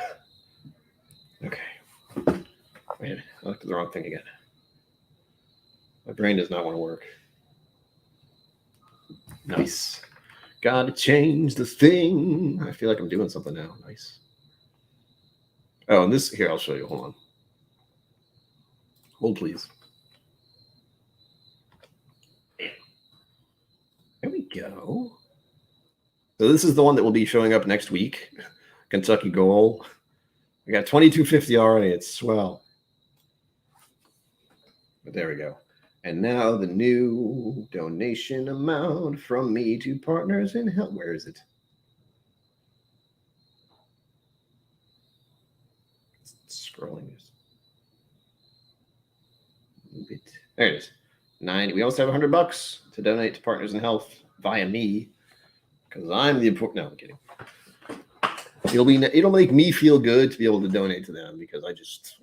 Okay. Wait, I looked at the wrong thing again. My brain does not want to work. Nice. Gotta change the thing. I feel like I'm doing something now. Nice. Oh, and this, here, I'll show you. Hold on. Hold, please. There we go. So this is the one that will be showing up next week. Kentucky Goal. We got 2250 already. It's swell. But there we go. And now the new donation amount from me to Partners in Health. Where is it? It's scrolling. Move it. There it is. 90. We also have $100 to donate to Partners in Health via me, because I'm the important. No, I'm kidding. It'll make me feel good to be able to donate to them, because I just,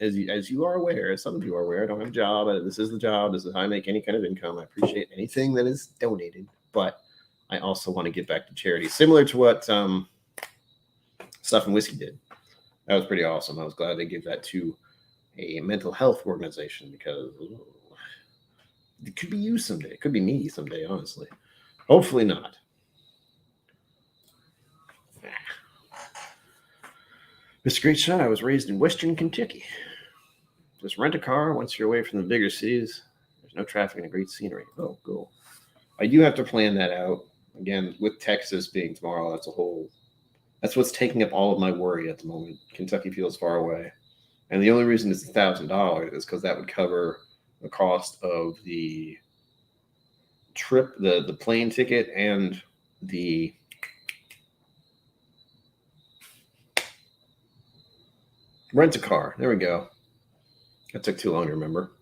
as you are aware, as some of you are aware, I don't have a job. This is the job. This is how I make any kind of income. I appreciate anything that is donated, but I also want to give back to charity, similar to what Stuff and Whiskey did. That was pretty awesome. I was glad they gave that to a mental health organization, because it could be you someday. It could be me someday, honestly. Hopefully not. Mr. Great Shot, I was raised in Western Kentucky. Just rent a car once you're away from the bigger cities. There's no traffic and great scenery. Oh, cool. I do have to plan that out. Again, with Texas being tomorrow, that's what's taking up all of my worry at the moment. Kentucky feels far away. And the only reason it's $1,000 is because that would cover the cost of the trip, the plane ticket, and the rent a car. There we go. That took too long to remember.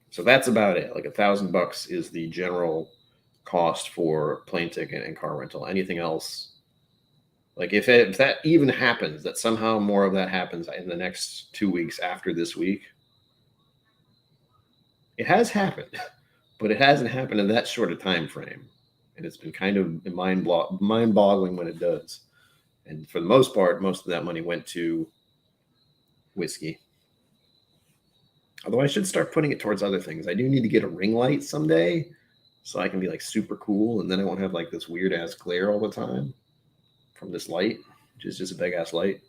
So that's about it. Like $1,000 is the general cost for plane ticket and car rental. Anything else, like if that even happens, that somehow more of that happens in the next 2 weeks after this week, it has happened, but it hasn't happened in that short a time frame, and it's been kind of mind-boggling when it does. And for the most part, most of that money went to whiskey. Although I should start putting it towards other things. I do need to get a ring light someday, so I can be like super cool, and then I won't have like this weird ass glare all the time from this light, which is just a big ass light.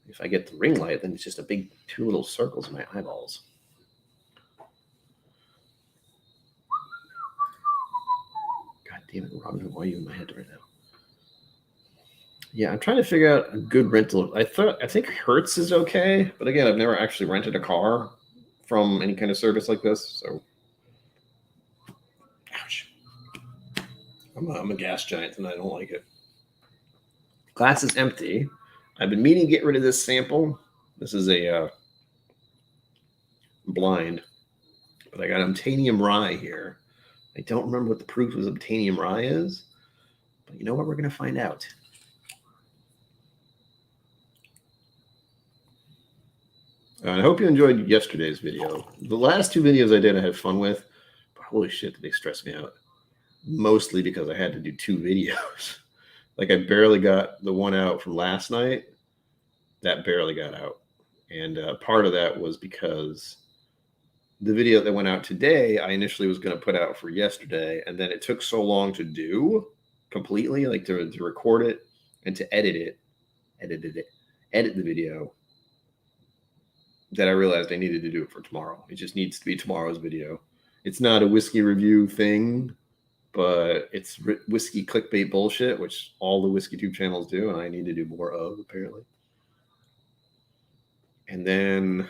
If I get the ring light, then it's just a big 2 little circles in my eyeballs. God damn it, Robin, why are you in my head right now? Yeah, I'm trying to figure out a good rental. I think Hertz is okay, but again, I've never actually rented a car from any kind of service like this, so ouch. I'm a gas giant and I don't like it. Glass is empty. I've been meaning to get rid of this sample. This is a blind, but I got Obtanium Rye here. I don't remember what the proof of Obtanium Rye is, but you know what? We're going to find out. I hope you enjoyed yesterday's video. The last 2 videos I did, I had fun with, but holy shit, did they stress me out. Mostly because I had to do 2 videos. Like I barely got the one out from last night. That barely got out. And part of that was because the video that went out today, I initially was going to put out for yesterday. And then it took so long to do completely, like to record it and to edit the video, that I realized I needed to do it for tomorrow. It just needs to be tomorrow's video. It's not a whiskey review thing, but it's whiskey clickbait bullshit, which all the whiskey tube channels do, and I need to do more of, apparently. And then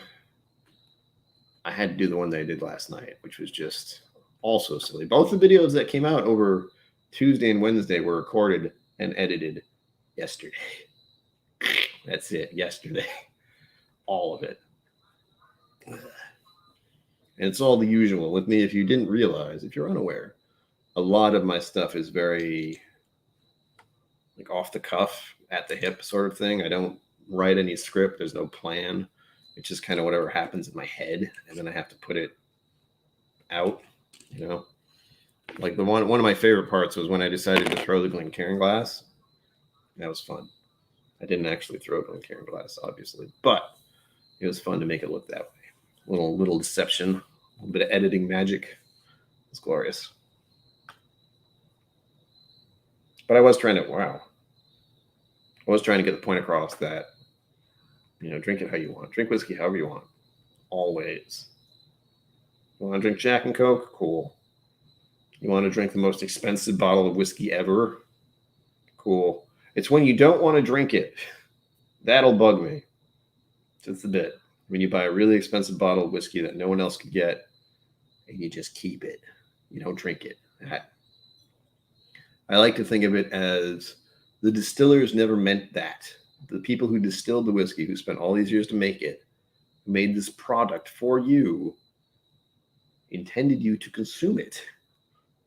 I had to do the one that I did last night, which was just also silly. Both the videos that came out over Tuesday and Wednesday were recorded and edited yesterday. That's it, yesterday. All of it. And it's all the usual with me. If you didn't realize, if you're unaware, a lot of my stuff is very like off the cuff, at the hip sort of thing. I don't write any script. There's no plan. It's just kind of whatever happens in my head, and then I have to put it out, you know. Like the one of my favorite parts was when I decided to throw the Glencairn glass. That was fun. I didn't actually throw Glencairn glass, obviously, but it was fun to make it look that way. Little deception, a little bit of editing magic. It's glorious. But I was trying to get the point across that, you know, drink it how you want. Drink whiskey however you want. Always. You want to drink Jack and Coke? Cool. You want to drink the most expensive bottle of whiskey ever? Cool. It's when you don't want to drink it. That'll bug me. Just a bit. When you buy a really expensive bottle of whiskey that no one else could get, and you just keep it. You don't drink it. I like to think of it as the distillers never meant that. The people who distilled the whiskey, who spent all these years to make it, made this product for you, intended you to consume it.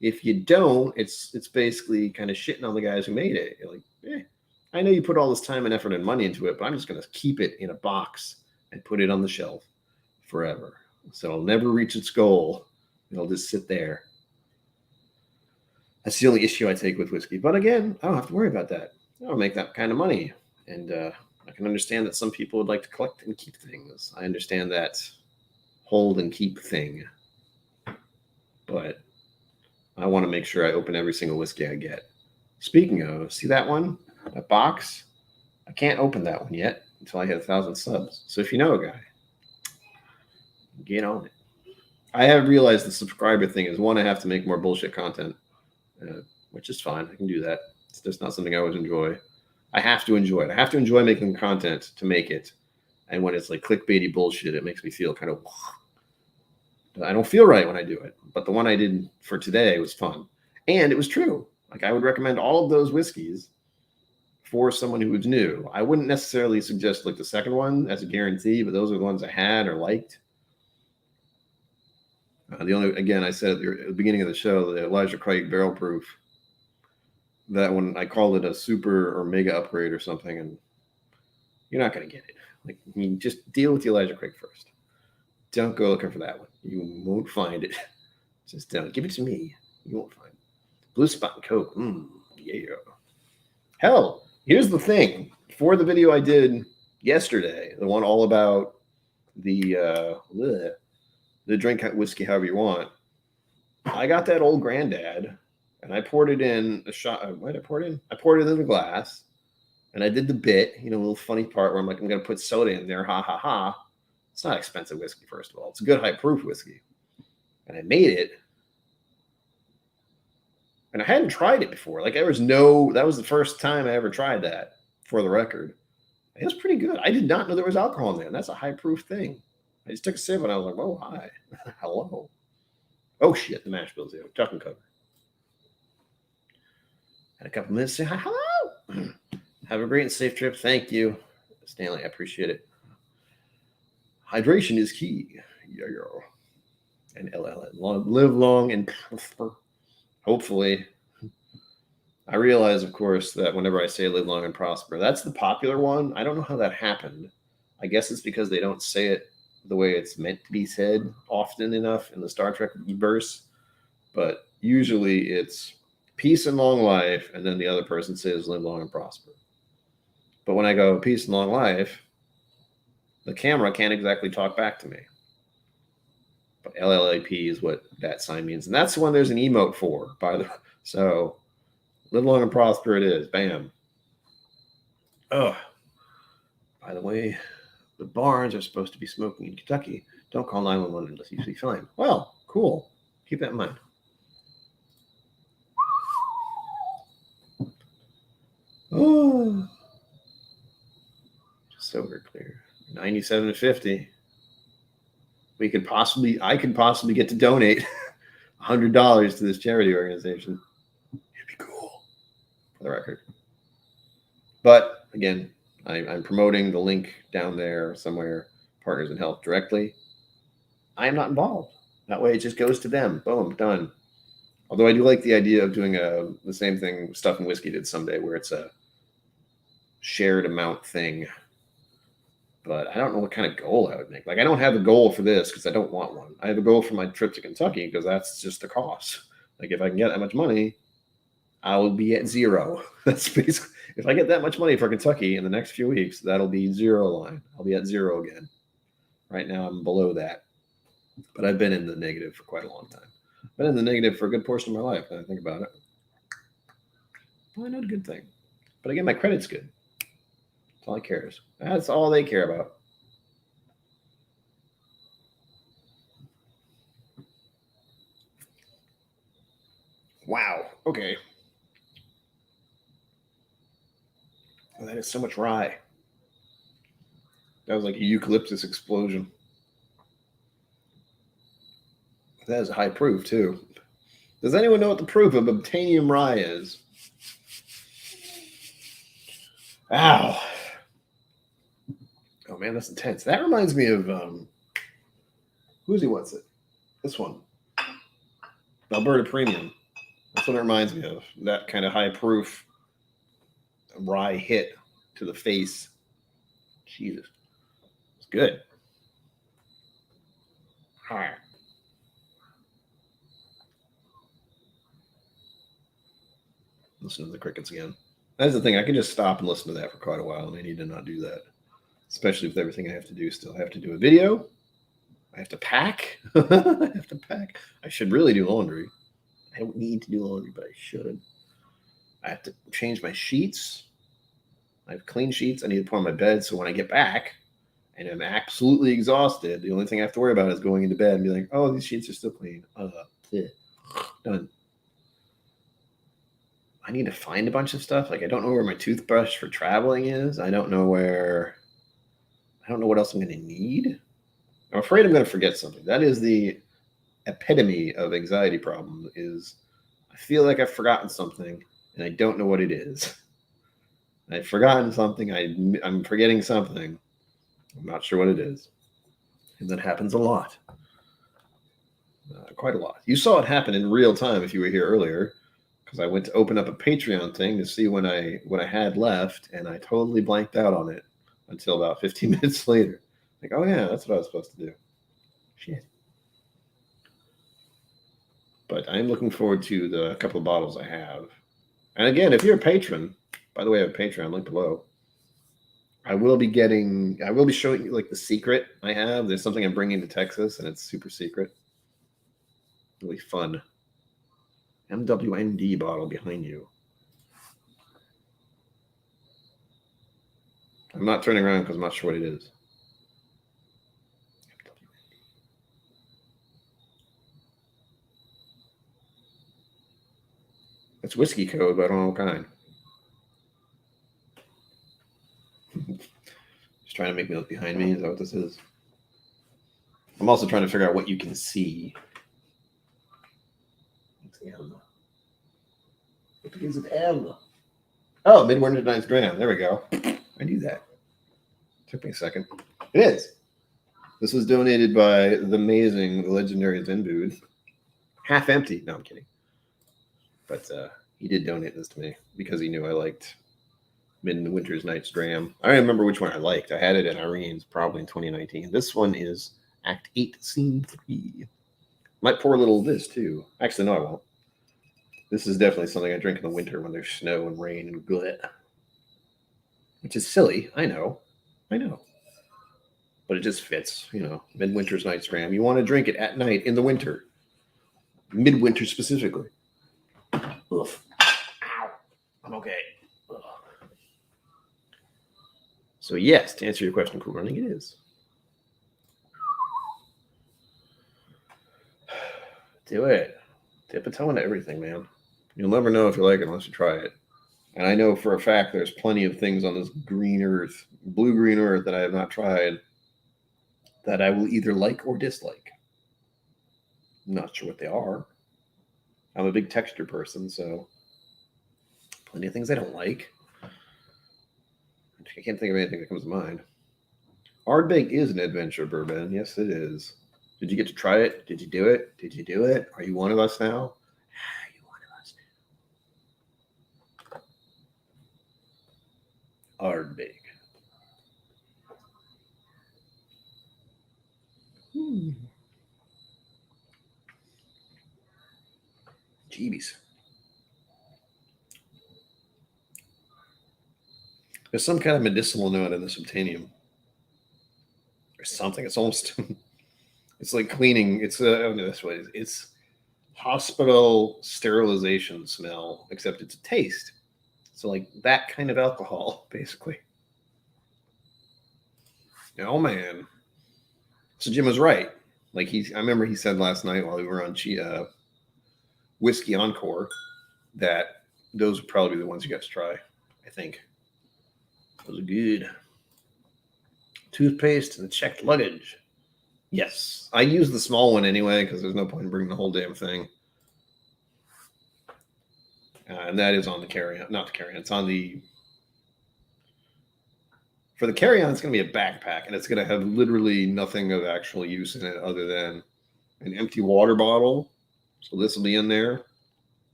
If you don't, it's basically kind of shitting on the guys who made it. You're like, I know you put all this time and effort and money into it, but I'm just going to keep it in a box and put it on the shelf forever. So it'll never reach its goal. It'll just sit there. That's the only issue I take with whiskey. But again, I don't have to worry about that. I don't make that kind of money. And I can understand that some people would like to collect and keep things. I understand that hold and keep thing. But I want to make sure I open every single whiskey I get. Speaking of, see that one? That box? I can't open that one yet until I hit 1,000 subs. So if you know a guy, get on it. I have realized the subscriber thing is one, I have to make more bullshit content, which is fine. I can do that. It's just not something I always enjoy. I have to enjoy it. I have to enjoy making content to make it. And when it's like clickbaity bullshit, it makes me feel kind of, I don't feel right when I do it. But the one I did for today was fun. And it was true. Like I would recommend all of those whiskeys for someone who was new. I wouldn't necessarily suggest like the second one as a guarantee, but those are the ones I had or liked. Again, I said at the beginning of the show, the Elijah Craig Barrel Proof, that one, I called it a super or mega upgrade or something, and you're not going to get it. Like, you just deal with the Elijah Craig first. Don't go looking for that one. You won't find it. Just don't. Give it to me. You won't find it. Blue Spot and Coke. Yeah. Hell, here's the thing. For the video I did yesterday, the one all about the drink whiskey however you want, I got that old granddad and I poured it in a shot. What did I pour it in? I poured it in the glass and I did the bit, a little funny part where I'm like, I'm going to put soda in there. Ha ha ha. It's not expensive whiskey, first of all. It's a good high proof whiskey. And I made it. And I hadn't tried it before. Like that was the first time I ever tried that, for the record. It was pretty good. I did not know there was alcohol in there. And that's a high proof thing. I just took a sip and I was like, whoa, hi. Hello. Oh shit, the mash bill's here. Duck and cover. Had a couple minutes to say hi. Hello. Have a great and safe trip. Thank you, Stanley. I appreciate it. Hydration is key. Yeah. And live long and prosper. Hopefully. I realize, of course, that whenever I say live long and prosper, that's the popular one. I don't know how that happened. I guess it's because they don't say it the way it's meant to be said often enough in the Star Trek verse. But usually it's peace and long life, and then the other person says live long and prosper. But when I go peace and long life, the camera can't exactly talk back to me. But LLAP is what that sign means. And that's the one there's an emote for, by the way. So live long and prosper it is. Bam. Oh, by the way, the bars are supposed to be smoking in Kentucky. Don't call 911 unless you see fine. Well, cool. Keep that in mind. Oh, just so we're clear. $97.50. I could possibly get to donate $100 to this charity organization. It'd be cool, for the record. But again, I'm promoting the link down there somewhere, Partners in Health directly. I am not involved. That way it just goes to them. Boom, done. Although I do like the idea of doing the same thing Stuff and Whiskey did someday, where it's a shared amount thing. But I don't know what kind of goal I would make. Like, I don't have a goal for this because I don't want one. I have a goal for my trip to Kentucky because that's just the cost. Like, if I can get that much money, I will be at zero. That's basically, if I get that much money for Kentucky in the next few weeks, that'll be zero line. I'll be at zero again. Right now, I'm below that. But I've been in the negative for quite a long time. I've been in the negative for a good portion of my life, when I think about it. Well, not a good thing. But again, my credit's good. That's all that cares. That's all they care about. Wow. Okay. Oh, that is so much rye. That was like a eucalyptus explosion. That is high proof, too. Does anyone know what the proof of obtainium rye is? Ow. Oh, man, that's intense. That reminds me of, who's he wants it? This one. Alberta Premium. That's what it reminds me of. That kind of high proof rye hit to the face. Jesus. It's good. All right. Listen to the crickets again. That's the thing. I can just stop and listen to that for quite a while, and I need to not do that. Especially with everything I have to do still. I have to do a video. I have to pack. I should really do laundry. I don't need to do laundry, but I should. I have to change my sheets. I have clean sheets I need to put on my bed, so when I get back and I'm absolutely exhausted, the only thing I have to worry about is going into bed and be like, oh, these sheets are still clean. Done. I need to find a bunch of stuff. Like, I don't know where my toothbrush for traveling is. I don't know what else I'm going to need. I'm afraid I'm going to forget something. That is the epitome of anxiety problem, is I feel like I've forgotten something and I don't know what it is. I've forgotten something. I'm forgetting something. I'm not sure what it is. And that happens a lot. Quite a lot. You saw it happen in real time if you were here earlier, because I went to open up a Patreon thing to see what I had left, and I totally blanked out on it until about 15 minutes later. Like, oh yeah, that's what I was supposed to do. Shit. But I'm looking forward to the couple of bottles I have. And again, if you're a patron, by the way, I have a Patreon link below. I will be showing you like the secret I have. There's something I'm bringing to Texas, and it's super secret. Really fun. MWND bottle behind you. I'm not turning around because I'm not sure what it is. It's whiskey code, but I don't know what kind. Just trying to make me look behind me. Is that what this is? I'm also trying to figure out what you can see. What begins with M? Oh, Midwinter Night's Dram. There we go. I knew that. Took me a second. It is. This was donated by the amazing, the legendary Zen Booth. Half empty. No, I'm kidding. But he did donate this to me because he knew I liked Midwinter's Night's Dram. I don't remember which one I liked. I had it at Irene's probably in 2019. This one is Act 8, Scene 3. Might pour a little of this too. Actually, no, I won't. This is definitely something I drink in the winter when there's snow and rain and glit. Which is silly. I know. But it just fits, Midwinter's Night's Dram. You want to drink it at night in the winter. Midwinter specifically. Ugh. Ow. I'm okay. Ugh. So yes, to answer your question, Cool Running, it is. Do it. Dip a toe into everything, man. You'll never know if you like it unless you try it. And I know for a fact there's plenty of things on this green earth, blue-green earth that I have not tried that I will either like or dislike. I'm not sure what they are. I'm a big texture person, so plenty of things I don't like. I can't think of anything that comes to mind. Ardbeg is an adventure bourbon. Yes, it is. Did you get to try it? Did you do it? Did you do it? Are you one of us now? Are you one of us now? Ardbeg. Jeebies. There's some kind of medicinal note in this obtanium. Or something. It's almost, it's like cleaning. It's, oh no, that's what it is. It's hospital sterilization smell, except it's a taste. So like that kind of alcohol, basically. Oh man. So Jim was right. Like I remember he said last night while we were on Whiskey Encore that those would probably be the ones you guys try. I think those are good. Toothpaste and checked luggage. Yes, I use the small one anyway because there's no point in bringing the whole damn thing. And that is on the carry-on, not the carry-on. It's on the for the carry-on. It's going to be a backpack, and it's going to have literally nothing of actual use in it other than an empty water bottle. So this will be in there.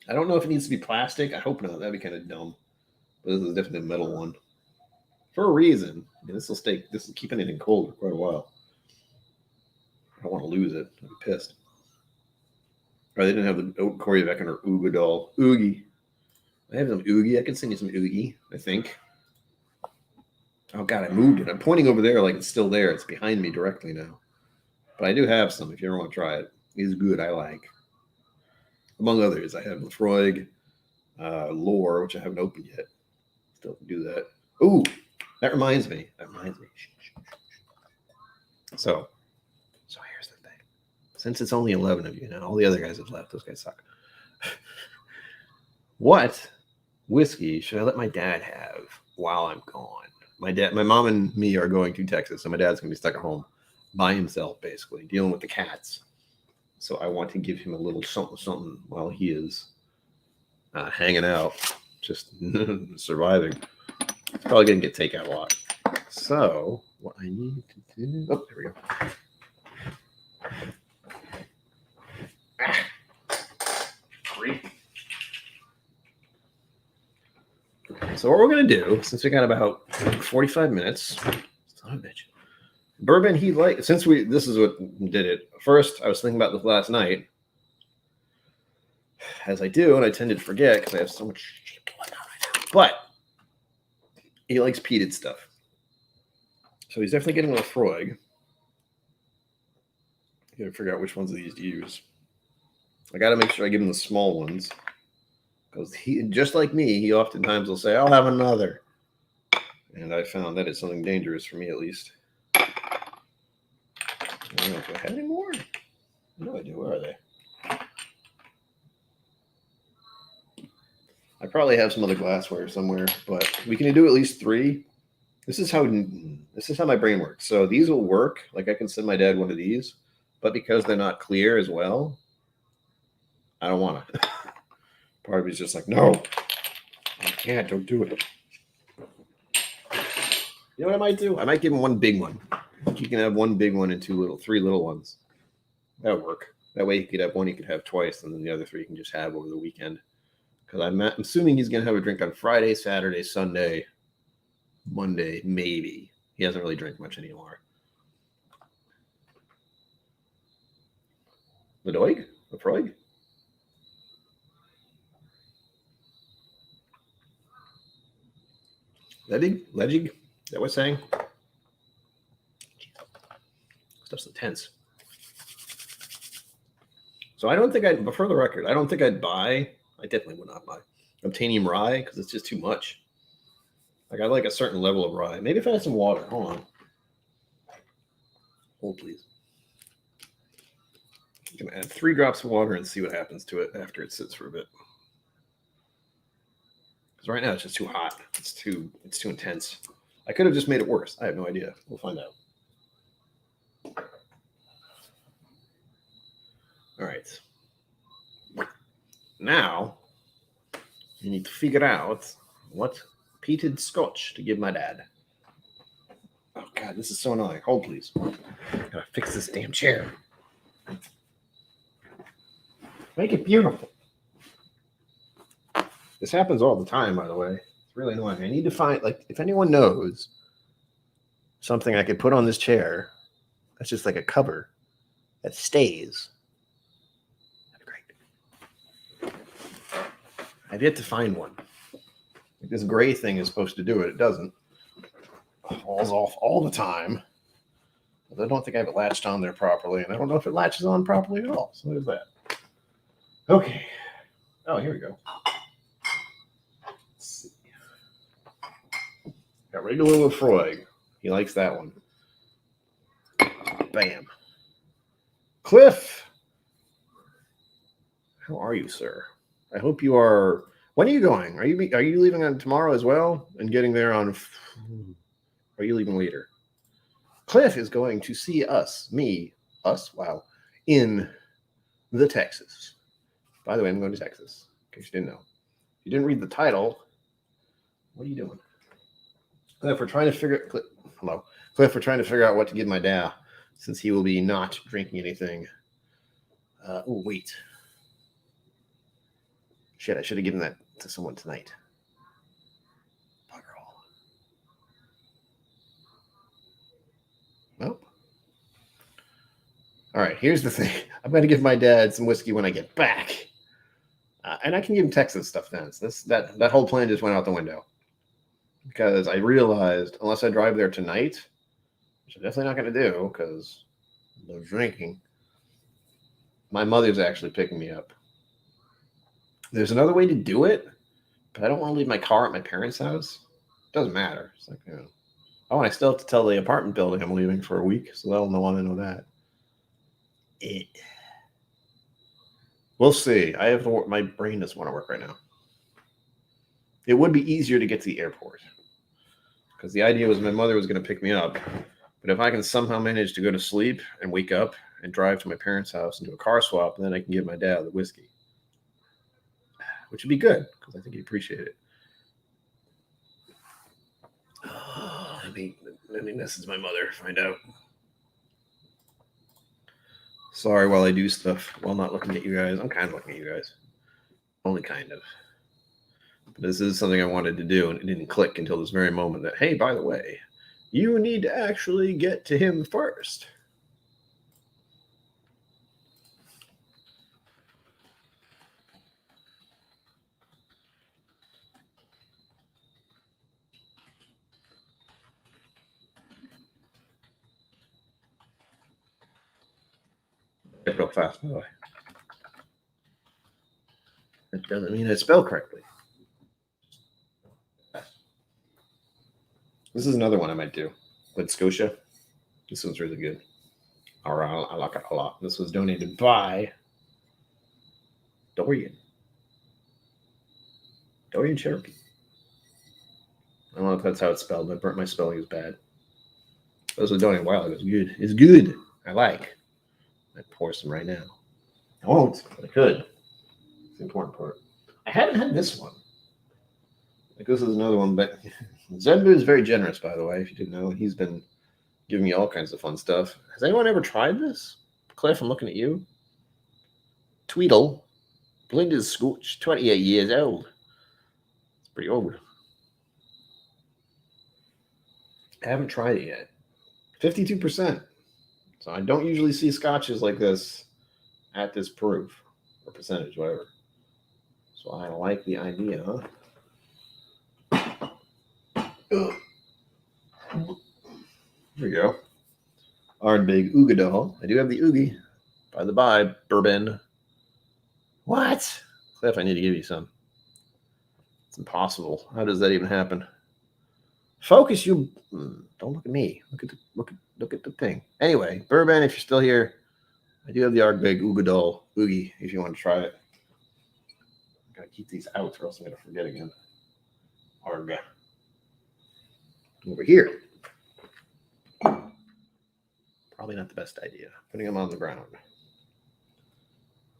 I don't know if it needs to be plastic. I hope not. That'd be kind of dumb. But this is definitely a metal one. For a reason. This will keep anything cold for quite a while. I don't want to lose it. I'm pissed. Or they didn't have the oat Koryavekin or Oogadol. Oogie. I have some Oogie. I can send you some Oogie, I think. Oh god, I moved it. I'm pointing over there like it's still there. It's behind me directly now. But I do have some if you ever want to try it. It's good, I like. Among others, I have Lefroy, Lore, which I haven't opened yet. Still can do that. Ooh, that reminds me. So here's the thing. Since it's only 11 of you now, all the other guys have left. Those guys suck. What whiskey should I let my dad have while I'm gone? My mom and me are going to Texas, so my dad's going to be stuck at home by himself, basically, dealing with the cats. So I want to give him a little something while he is hanging out, just surviving. It's probably going to get takeout a lot. So what I need to do... Oh, there we go. So what we're going to do, since we got about 45 minutes, son of a bitch, bourbon he liked, this is what did it. First, I was thinking about this last night, as I do, and I tend to forget because I have so much shit going on right now. But he likes peated stuff. So he's definitely getting Lefroy. You gotta figure out which ones of these to use. I gotta make sure I give him the small ones. Because he, just like me, he oftentimes will say, I'll have another. And I found that it's something dangerous for me, at least. I don't know if I have any more. No idea. Where are they? I probably have some other glassware somewhere, but we can do at least 3. This is how my brain works. So these will work. Like I can send my dad one of these, but because they're not clear as well, I don't want to. Part of me is just like, no, I can't. Don't do it. You know what I might do? I might give him one big one. You can have one big one and 3 little ones. That would work. That way he could have one he could have twice, and then the other 3 he can just have over the weekend. Because I'm assuming he's going to have a drink on Friday, Saturday, Sunday, Monday, maybe. He doesn't really drink much anymore. Ledoig? Lefroy? Ledig? Is that what it's saying? Stuff's intense. So I don't think I'd, but for the record, I don't think I'd buy, I definitely would not buy Obtanium Rye because it's just too much. Like I like a certain level of rye. Maybe if I had some water. Hold on. Hold, please. I'm going to add 3 drops of water and see what happens to it after it sits for a bit. Because right now it's just too hot. It's too intense. I could have just made it worse. I have no idea. We'll find out. All right. Now, you need to figure out what peated scotch to give my dad. Oh, God, this is so annoying. Hold, please. Gotta fix this damn chair. Make it beautiful. This happens all the time, by the way. It's really annoying. I need to find, like, if anyone knows something I could put on this chair that's just like a cover that stays, that'd be great. I've yet to find one. Like, this gray thing is supposed to do it. It doesn't. It falls off all the time. But I don't think I have it latched on there properly, and I don't know if it latches on properly at all. So there's that. Okay. Oh, here we go. Let's see. Got regular Lefroy. He likes that one. Bam. Cliff. How are you, sir? I hope you are. When are you going? Are you leaving on tomorrow as well and getting there on? Or are you leaving later? Cliff is going to see us. Wow. In the Texas. By the way, I'm going to Texas. In case you didn't know. If you didn't read the title, what are you doing? Cliff, we're trying to figure out what to give my dad, since he will be not drinking anything. Wait. Shit, I should have given that to someone tonight. Bugger all. Nope. All right, here's the thing. I'm going to give my dad some whiskey when I get back. And I can give him Texas stuff then. So that whole plan just went out the window. Because I realized, unless I drive there tonight, which I'm definitely not going to do because no drinking, my mother's actually picking me up. There's another way to do it, but I don't want to leave my car at my parents' house. It doesn't matter. It's like, oh, and I still have to tell the apartment building I'm leaving for a week, so they'll want to know that. We'll see. I have to work. My brain doesn't want to work right now. It would be easier to get to the airport because the idea was my mother was going to pick me up. But if I can somehow manage to go to sleep and wake up and drive to my parents' house and do a car swap, then I can give my dad the whiskey, which would be good because I think he'd appreciate it. Let me message my mother, find out. Sorry while I do stuff while not looking at you guys. I'm kind of looking at you guys. Only kind of. But this is something I wanted to do, and it didn't click until this very moment that, hey, by the way, you need to actually get to him first. Real fast, by the way. It doesn't mean I spell correctly. This is another one I might do. With Scotia. This one's really good. All right, I like it a lot. This was donated by Dorian Cherokee. I don't know if that's how it's spelled. My spelling is bad. This was donated a while ago. It's good. It's good. I like. I pour some right now. I won't, but I could. It's the important part. I haven't had this one. Like this is another one, but Zenbu is very generous, by the way, if you didn't know. He's been giving me all kinds of fun stuff. Has anyone ever tried this? Cliff, I'm looking at you. Tweedle. Blinder's Scotch, 28 years old. It's pretty old. I haven't tried it yet. 52%. So I don't usually see scotches like this at this proof or percentage, whatever. So I like the idea, huh? Here we go. Our big Oogadal. I do have the Oogie. By the by, bourbon. What? Cliff, I need to give you some. It's impossible. How does that even happen? Focus, you. Don't look at me. Look at the thing. Anyway, bourbon, if you're still here, I do have the Ardbeg Oogadal Oogie if you want to try it. I gotta keep these out or else I'm gonna forget again. Arg. Over here. Probably not the best idea. Putting them on the ground.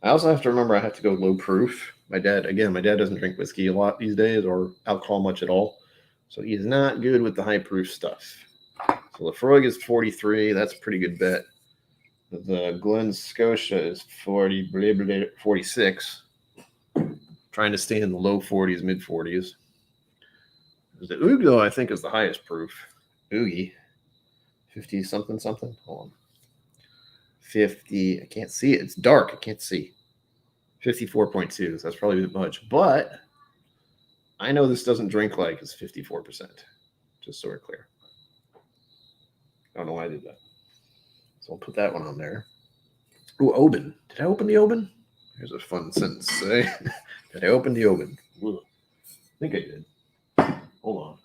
I also have to remember I have to go low proof. My dad doesn't drink whiskey a lot these days or alcohol much at all. So he's not good with the high proof stuff. So Lafroig is 43. That's a pretty good bet. The Glen Scotia is 46. Trying to stay in the low 40s, mid 40s. The Oog, though, I think is the highest proof. Oogie. 50 something. Hold on. 50. I can't see it. It's dark. I can't see. 54.2. So that's probably a bit much. But I know this doesn't drink like it's 54%. Just so we're clear. I don't know why I did that. So I'll put that one on there. Ooh, Oban. Did I open the Oban? Here's a fun sentence to say. Did I open the Oban? I think I did. Hold on.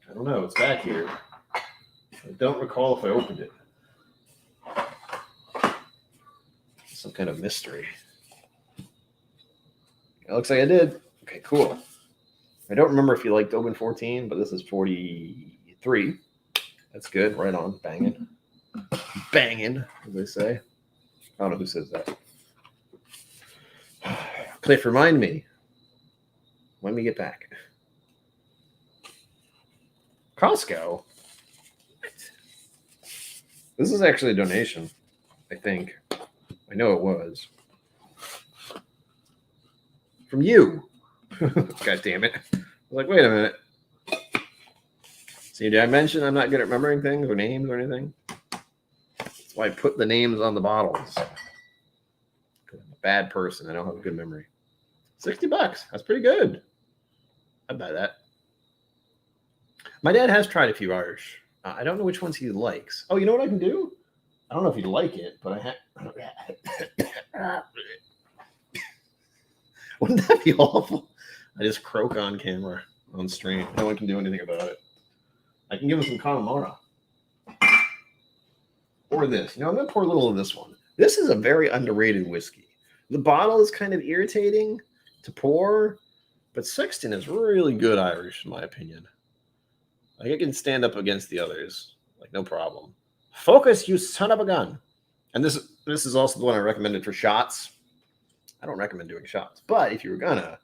I don't know. It's back here. I don't recall if I opened it. Some kind of mystery. It looks like I did. Okay, cool. I don't remember if you liked Oban 14, but this is 43. That's good. Right on. Banging. Banging, as they say. I don't know who says that. Cliff, remind me when we get back. Costco? This is actually a donation, I think. I know it was. From you. God damn it. I was like, wait a minute. See, did I mention I'm not good at remembering things or names or anything? That's why I put the names on the bottles. I'm a bad person. I don't have a good memory. $60. That's pretty good. I'd buy that. My dad has tried a few Irish. I don't know which ones he likes. Oh, you know what I can do? I don't know if he'd like it, but Wouldn't that be awful? I just croak on camera, on stream. No one can do anything about it. I can give him some Connemara. Or this. You know, I'm going to pour a little of this one. This is a very underrated whiskey. The bottle is kind of irritating to pour, but Sexton is really good Irish, in my opinion. Like, it can stand up against the others. Like, no problem. Focus, you son of a gun. And this is also the one I recommended for shots. I don't recommend doing shots, but if you were gonna,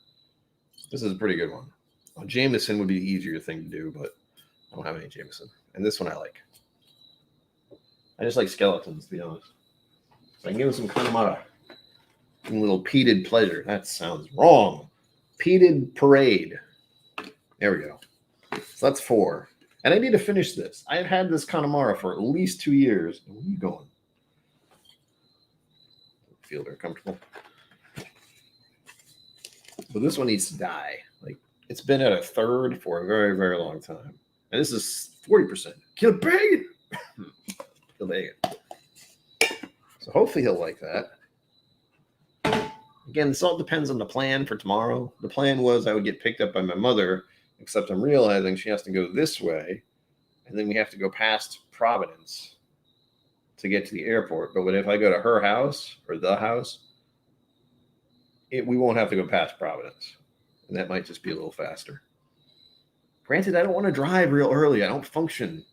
this is a pretty good one. Well, Jameson would be the easier thing to do, but I don't have any Jameson. And this one I like. I just like skeletons, to be honest. So I can give him some Connemara. A little peated pleasure. That sounds wrong. Peated parade. There we go. So that's 4. And I need to finish this. I've had this Connemara for at least 2 years. Where are you going? Feel very comfortable. But this one needs to die. Like, it's been at a third for a very, very long time. And this is 40%. Kill bacon. Kill bacon. So hopefully he'll like that. Again, this all depends on the plan for tomorrow. The plan was I would get picked up by my mother, except I'm realizing she has to go this way, and then we have to go past Providence to get to the airport. But what if I go to her house or the house? We won't have to go past Providence, and that might just be a little faster. Granted, I don't want to drive real early. I don't function,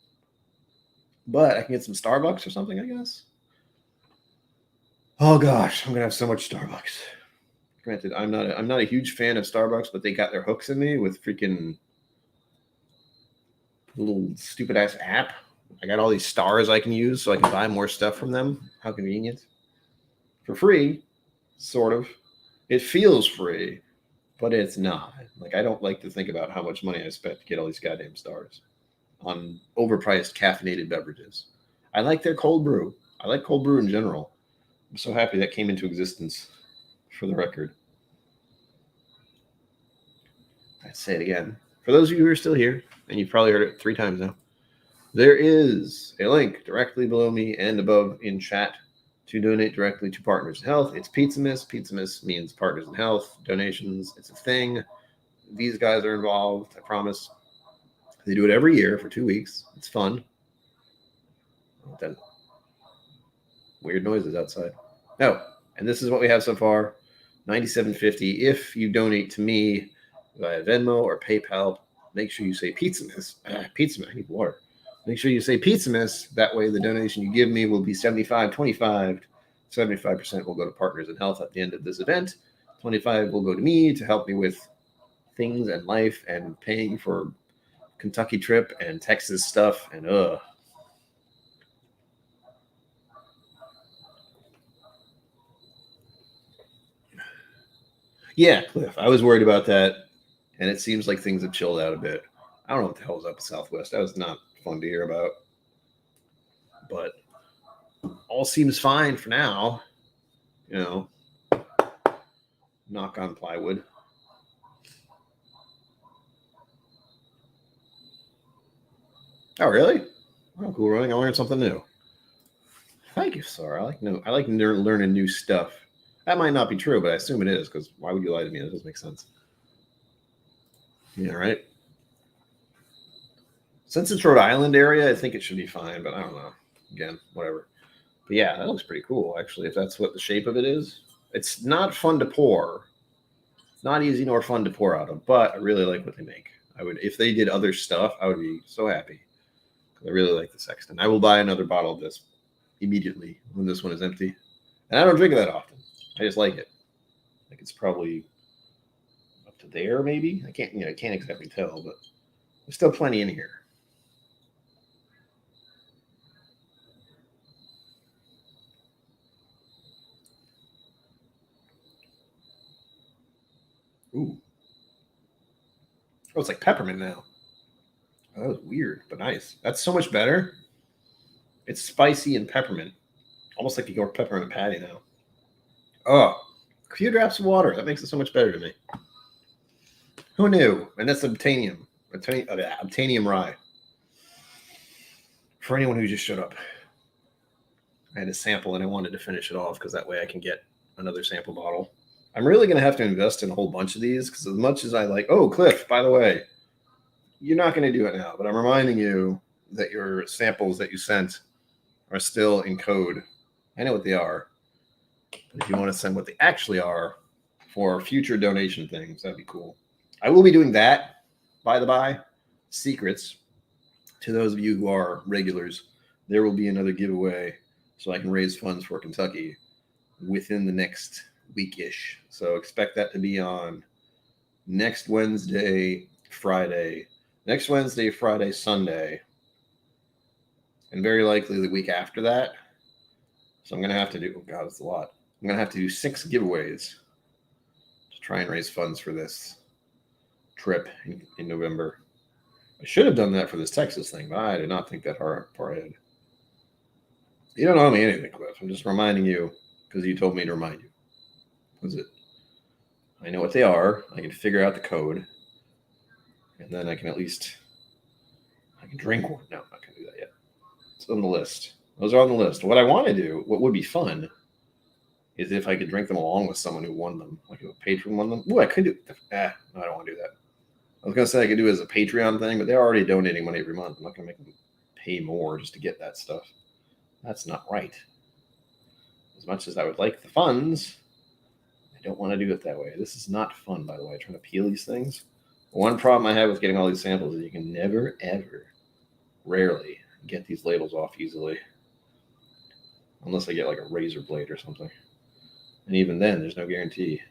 but I can get some Starbucks or something, I guess. Oh gosh, I'm gonna have so much Starbucks. Granted, I'm not a huge fan of Starbucks, but they got their hooks in me with freaking little stupid ass app. I got all these stars I can use so I can buy more stuff from them. How convenient. For free, sort of. It feels free, but it's not. Like, I don't like to think about how much money I spent to get all these goddamn stars on overpriced caffeinated beverages. I like their cold brew. I like cold brew in general. I'm so happy that came into existence, for the record. I'd say it again. For those of you who are still here, and you've probably heard it 3 times now, there is a link directly below me and above in chat to donate directly to Partners in Health. It's Pizzamas. Pizzamas means Partners in Health. Donations, it's a thing. These guys are involved, I promise. They do it every year for 2 weeks. It's fun. Then weird noises outside. Oh, and this is what we have so far. $97.50. If you donate to me via Venmo or PayPal, make sure you say Pizzamas. Pizzamas. I need water. Make sure you say Pizzamas. That way, the donation you give me will be 75-25. 75% will go to Partners in Health at the end of this event. 25 will go to me to help me with things and life and paying for Kentucky trip and Texas stuff and Yeah, Cliff. I was worried about that, and it seems like things have chilled out a bit. I don't know what the hell's up with Southwest. That was not fun to hear about, but all seems fine for now. You know, knock on plywood. Oh, really? Oh, cool, running. I learned something new. Thank you, sir. I like learning new stuff. That might not be true, but I assume it is because why would you lie to me? That doesn't make sense. Yeah, right. Since it's Rhode Island area, I think it should be fine, but I don't know. Again, whatever. But yeah, that looks pretty cool, actually, if that's what the shape of it is. It's not fun to pour. It's not easy nor fun to pour out of, but I really like what they make. I would, if they did other stuff, I would be so happy. I really like the Sexton. I will buy another bottle of this immediately when this one is empty. And I don't drink it that often. I just like it. Like it's probably up to there, maybe. I can't exactly tell, but there's still plenty in here. Ooh. Oh, it's like peppermint now. Oh, that was weird, but nice. That's so much better. It's spicy and peppermint, almost like your peppermint patty now. Oh, a few drops of water. That makes it so much better to me. Who knew? And that's obtanium. Obtanium rye. For anyone who just showed up, I had a sample and I wanted to finish it off because that way I can get another sample bottle. I'm really going to have to invest in a whole bunch of these because as much as I like, oh, Cliff, by the way, you're not going to do it now, but I'm reminding you that your samples that you sent are still in code. I know what they are. But if you want to send what they actually are for future donation things, that'd be cool. I will be doing that, by the by. Secrets. To those of you who are regulars, there will be another giveaway so I can raise funds for Kentucky within the next week-ish. So expect that to be on next Wednesday, Friday, Sunday, and very likely the week after that. So I'm going to have to do, oh God, that's a lot. I'm going to have to do 6 giveaways to try and raise funds for this trip in November. I should have done that for this Texas thing, but I did not think that far ahead. You don't owe me anything, Cliff. I'm just reminding you because you told me to remind you. Was it? I know what they are. I can figure out the code. And then I can drink one. No, I'm not going to do that yet. It's on the list. Those are on the list. What I want to do, what would be fun, is if I could drink them along with someone who won them. Like if a patron won them. Ooh, I could do. No, I don't want to do that. I was going to say I could do it as a Patreon thing, but they're already donating money every month. I'm not going to make them pay more just to get that stuff. That's not right. As much as I would like the funds, I don't want to do it that way. This is not fun, by the way, trying to peel these things. One problem I have with getting all these samples is you can never, ever, rarely get these labels off easily. Unless I get like a razor blade or something. And even then, there's no guarantee.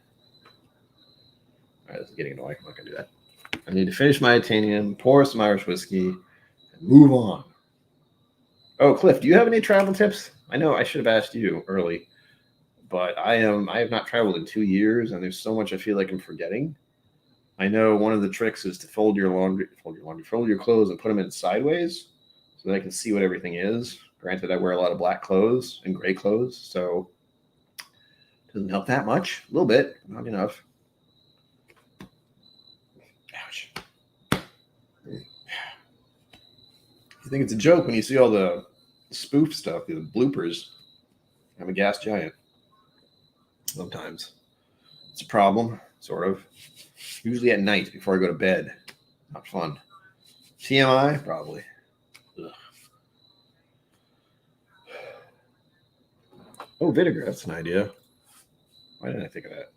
All right, this is getting annoying. I'm not going to do that. I need to finish my Itanium, pour some Irish whiskey, and move on. Oh, Cliff, do you have any travel tips? I know I should have asked you early, but I have not traveled in 2 years, and there's so much I feel like I'm forgetting. I know one of the tricks is to fold your clothes and put them in sideways so that I can see what everything is. Granted, I wear a lot of black clothes and gray clothes, so it doesn't help that much. A little bit, not enough. Ouch. You think it's a joke when you see all the spoof stuff, the bloopers. I'm a gas giant. Sometimes. It's a problem, sort of. Usually at night before I go to bed. Not fun. TMI? Probably. Ugh. Oh, vinegar. That's an idea. Why didn't I think of that?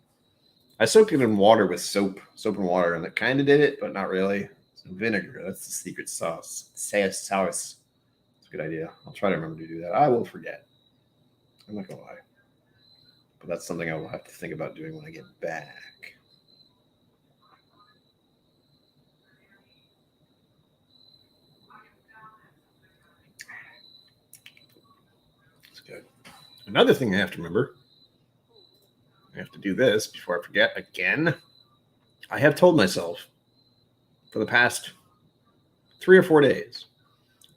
I soaked it in water with soap and water, and it kind of did it, but not really. So vinegar, that's the secret sauce. Sauce. It's a good idea. I'll try to remember to do that. I will forget. I'm not going to lie. But that's something I will have to think about doing when I get back. It's good. Another thing I have to remember, I have to do this before I forget again. I have told myself for the past 3 or 4 days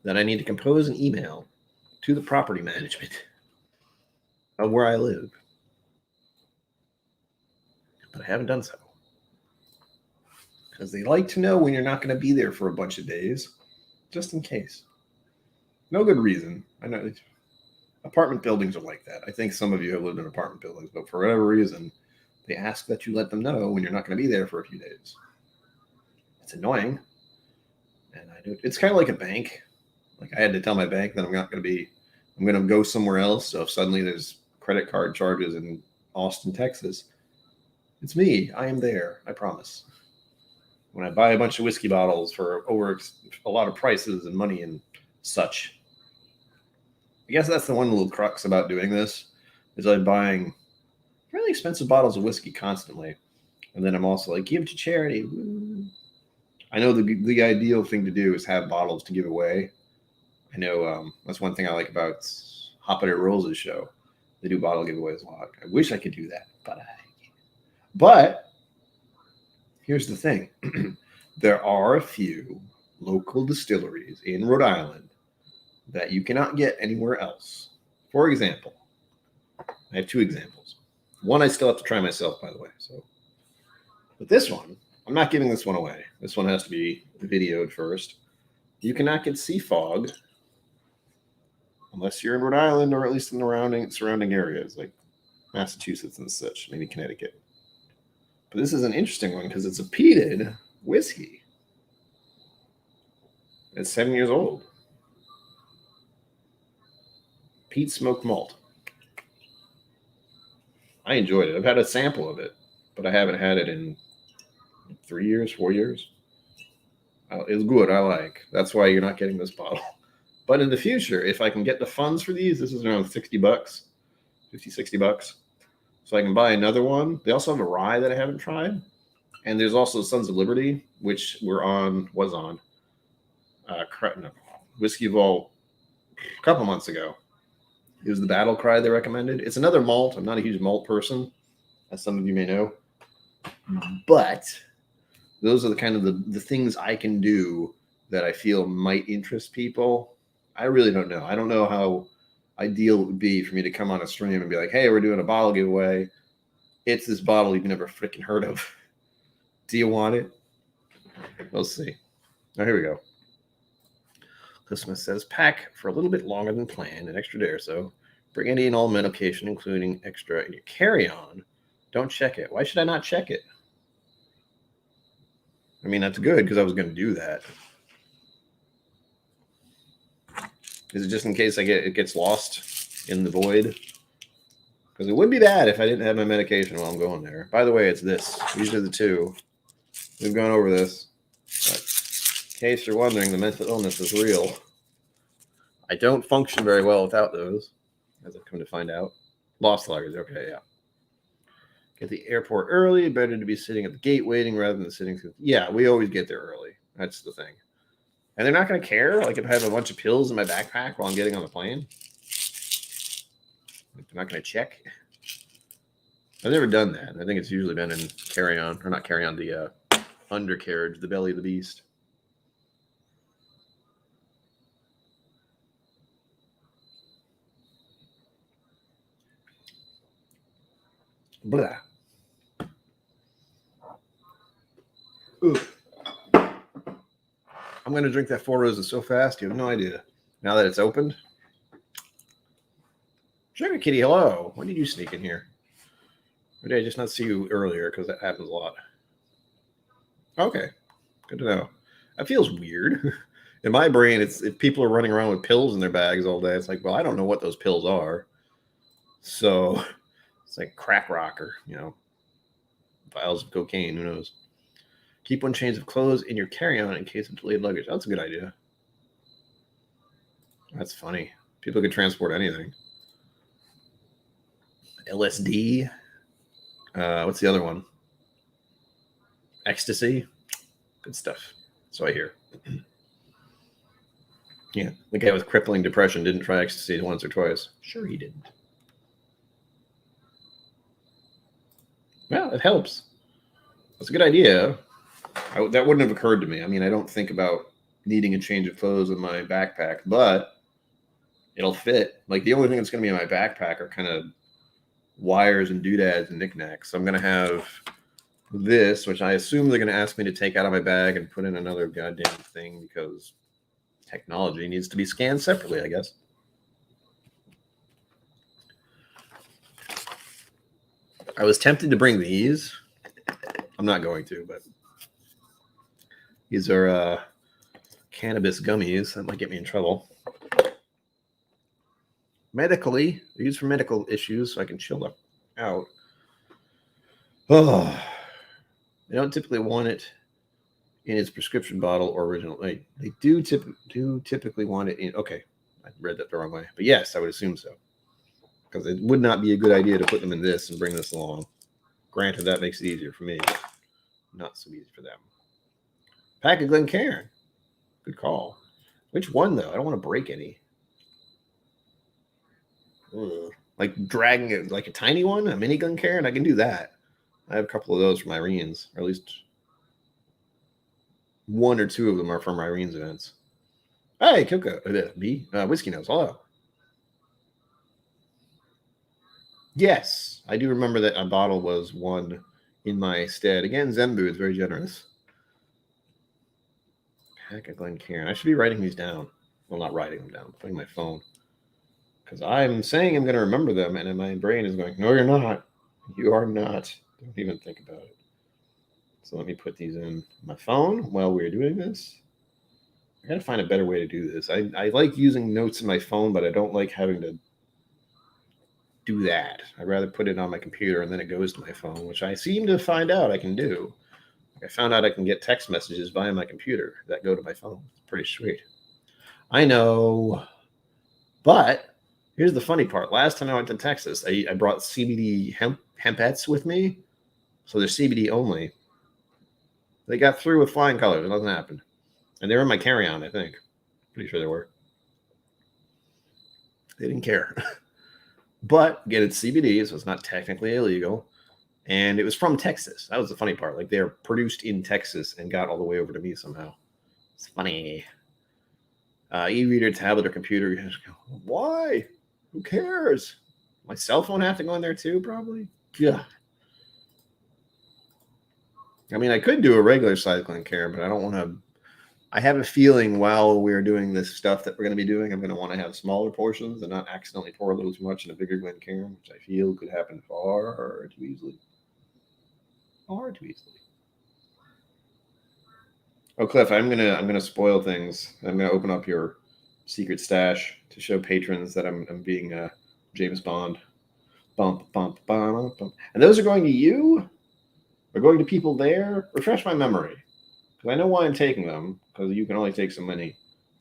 that I need to compose an email to the property management of where I live. But I haven't done so. Because they like to know when you're not going to be there for a bunch of days, just in case. No good reason. I know apartment buildings are like that. I think some of you have lived in apartment buildings, but for whatever reason, they ask that you let them know when you're not going to be there for a few days. It's annoying. And I do. It's kind of like a bank. Like I had to tell my bank that I'm going to go somewhere else. So if suddenly there's credit card charges in Austin, Texas, it's me. I am there. I promise. When I buy a bunch of whiskey bottles for over a lot of prices and money and such. I guess that's the one little crux about doing this is I'm buying really expensive bottles of whiskey constantly. And then I'm also like, give it to charity. Woo. I know the ideal thing to do is have bottles to give away. I know that's one thing I like about Hoppin' It Rolls' show. They do bottle giveaways a lot. I wish I could do that, but I can't. But here's the thing. There are a few local distilleries in Rhode Island that you cannot get anywhere else. For example, I have 2 examples. One I still have to try myself, by the way. But this one, I'm not giving this one away. This one has to be videoed first. You cannot get sea fog unless you're in Rhode Island or at least in the surrounding areas like Massachusetts and such, maybe Connecticut. But this is an interesting one because it's a peated whiskey. It's 7 years old. Peat smoked malt. I enjoyed it. I've had a sample of it, but I haven't had it in 3 years, 4 years. It's good. I like. That's why you're not getting this bottle. But in the future, if I can get the funds for these, this is around $60, $50, $60. So I can buy another one. They also have a rye that I haven't tried. And there's also Sons of Liberty, which was on Whiskey Vault a couple months ago. It was the Battle Cry they recommended. It's another malt. I'm not a huge malt person, as some of you may know. But those are the kind of the things I can do that I feel might interest people. I really don't know. I don't know how ideal it would be for me to come on a stream and be like, hey, we're doing a bottle giveaway. It's this bottle you've never freaking heard of. Do you want it? We'll see. Now, here we go. Christmas says, pack for a little bit longer than planned, an extra day or so. Bring any and all medication, including extra in your carry-on. Don't check it. Why should I not check it? I mean, that's good because I was going to do that. Is it just in case it gets lost in the void? Because it would be bad if I didn't have my medication while I'm going there. By the way, it's this. These are the 2. We've gone over this. But in case you're wondering, the mental illness is real. I don't function very well without those, as I've come to find out. Lost luggage. Okay, yeah. Get the airport early. Better to be sitting at the gate waiting rather than sitting through. Yeah, we always get there early. That's the thing. And they're not going to care. Like if I have a bunch of pills in my backpack while I'm getting on the plane, they're not going to check. I've never done that. I think it's usually been in carry-on, or not carry-on, the undercarriage, the belly of the beast. Blah. Ooh. I'm going to drink that 4 Roses so fast, you have no idea. Now that it's opened. Sugar Kitty, hello. When did you sneak in here? Or did I just not see you earlier? Because that happens a lot. Okay. Good to know. That feels weird. In my brain, if people are running around with pills in their bags all day, it's like, well, I don't know what those pills are. So it's like crack rocker, vials of cocaine. Who knows? Keep one change of clothes in your carry-on in case of delayed luggage. That's a good idea. That's funny. People could transport anything. LSD. What's the other one? Ecstasy. Good stuff. So I hear. Yeah, the guy with crippling depression didn't try ecstasy once or twice. Sure, he didn't. Well, it helps. That's a good idea. That wouldn't have occurred to me. I mean, I don't think about needing a change of clothes in my backpack, but it'll fit. Like, the only thing that's going to be in my backpack are kind of wires and doodads and knickknacks. So I'm going to have this, which I assume they're going to ask me to take out of my bag and put in another goddamn thing because technology needs to be scanned separately, I guess. I was tempted to bring these. I'm not going to, but these are cannabis gummies. That might get me in trouble. Medically, they're used for medical issues, so I can chill out. Oh, they don't typically want it in its prescription bottle or original. They do typically want it in. Okay, I read that the wrong way, but yes, I would assume so, because it would not be a good idea to put them in this and bring this along. Granted, that makes it easier for me, not so easy for them. Pack of Glencairn. Good call. Which one though? I don't want to break any. Ugh. Like dragging it like a tiny one, a mini Glencairn. I can do that. I have a couple of those from Irene's, or at least one or two of them are from Irene's events. Hey, KillCo, Whiskey Nose, hello. Yes, I do remember that a bottle was one in my stead. Again, Zembu is very generous. Pack of Glencairn. I should be writing these down. Well, not writing them down, putting my phone. Because I'm saying I'm going to remember them, and then my brain is going, no, you're not. You are not. Don't even think about it. So let me put these in my phone while we're doing this. I got to find a better way to do this. I like using notes in my phone, but I don't like having to do that. I'd rather put it on my computer and then it goes to my phone, which I seem to find out I can do. I found out I can get text messages via my computer that go to my phone. It's pretty sweet. I know. But here's the funny part. Last time I went to Texas, I brought CBD hempettes with me. So they're CBD only. They got through with flying colors. Nothing happened. And they were in my carry-on, I think. Pretty sure they were. They didn't care. But again, it's CBD, so it's not technically illegal. And it was from Texas. That was the funny part. Like, they're produced in Texas and got all the way over to me somehow. It's funny. E-reader, tablet, or computer. Why? Who cares? My cell phone have to go in there too, probably? Yeah. I mean, I could do a regular cycling care, but I don't want to. I have a feeling while we're doing this stuff that we're going to be doing, I'm going to want to have smaller portions and not accidentally pour a little too much in a bigger Glencairn, which I feel could happen far too easily. Far too easily. Oh, Cliff, I'm gonna spoil things. I'm gonna open up your secret stash to show patrons that I'm being James Bond. Bump, bump, bump, bump. And those are going to you? Or going to people there? Refresh my memory. Because I know why I'm taking them, because you can only take so many.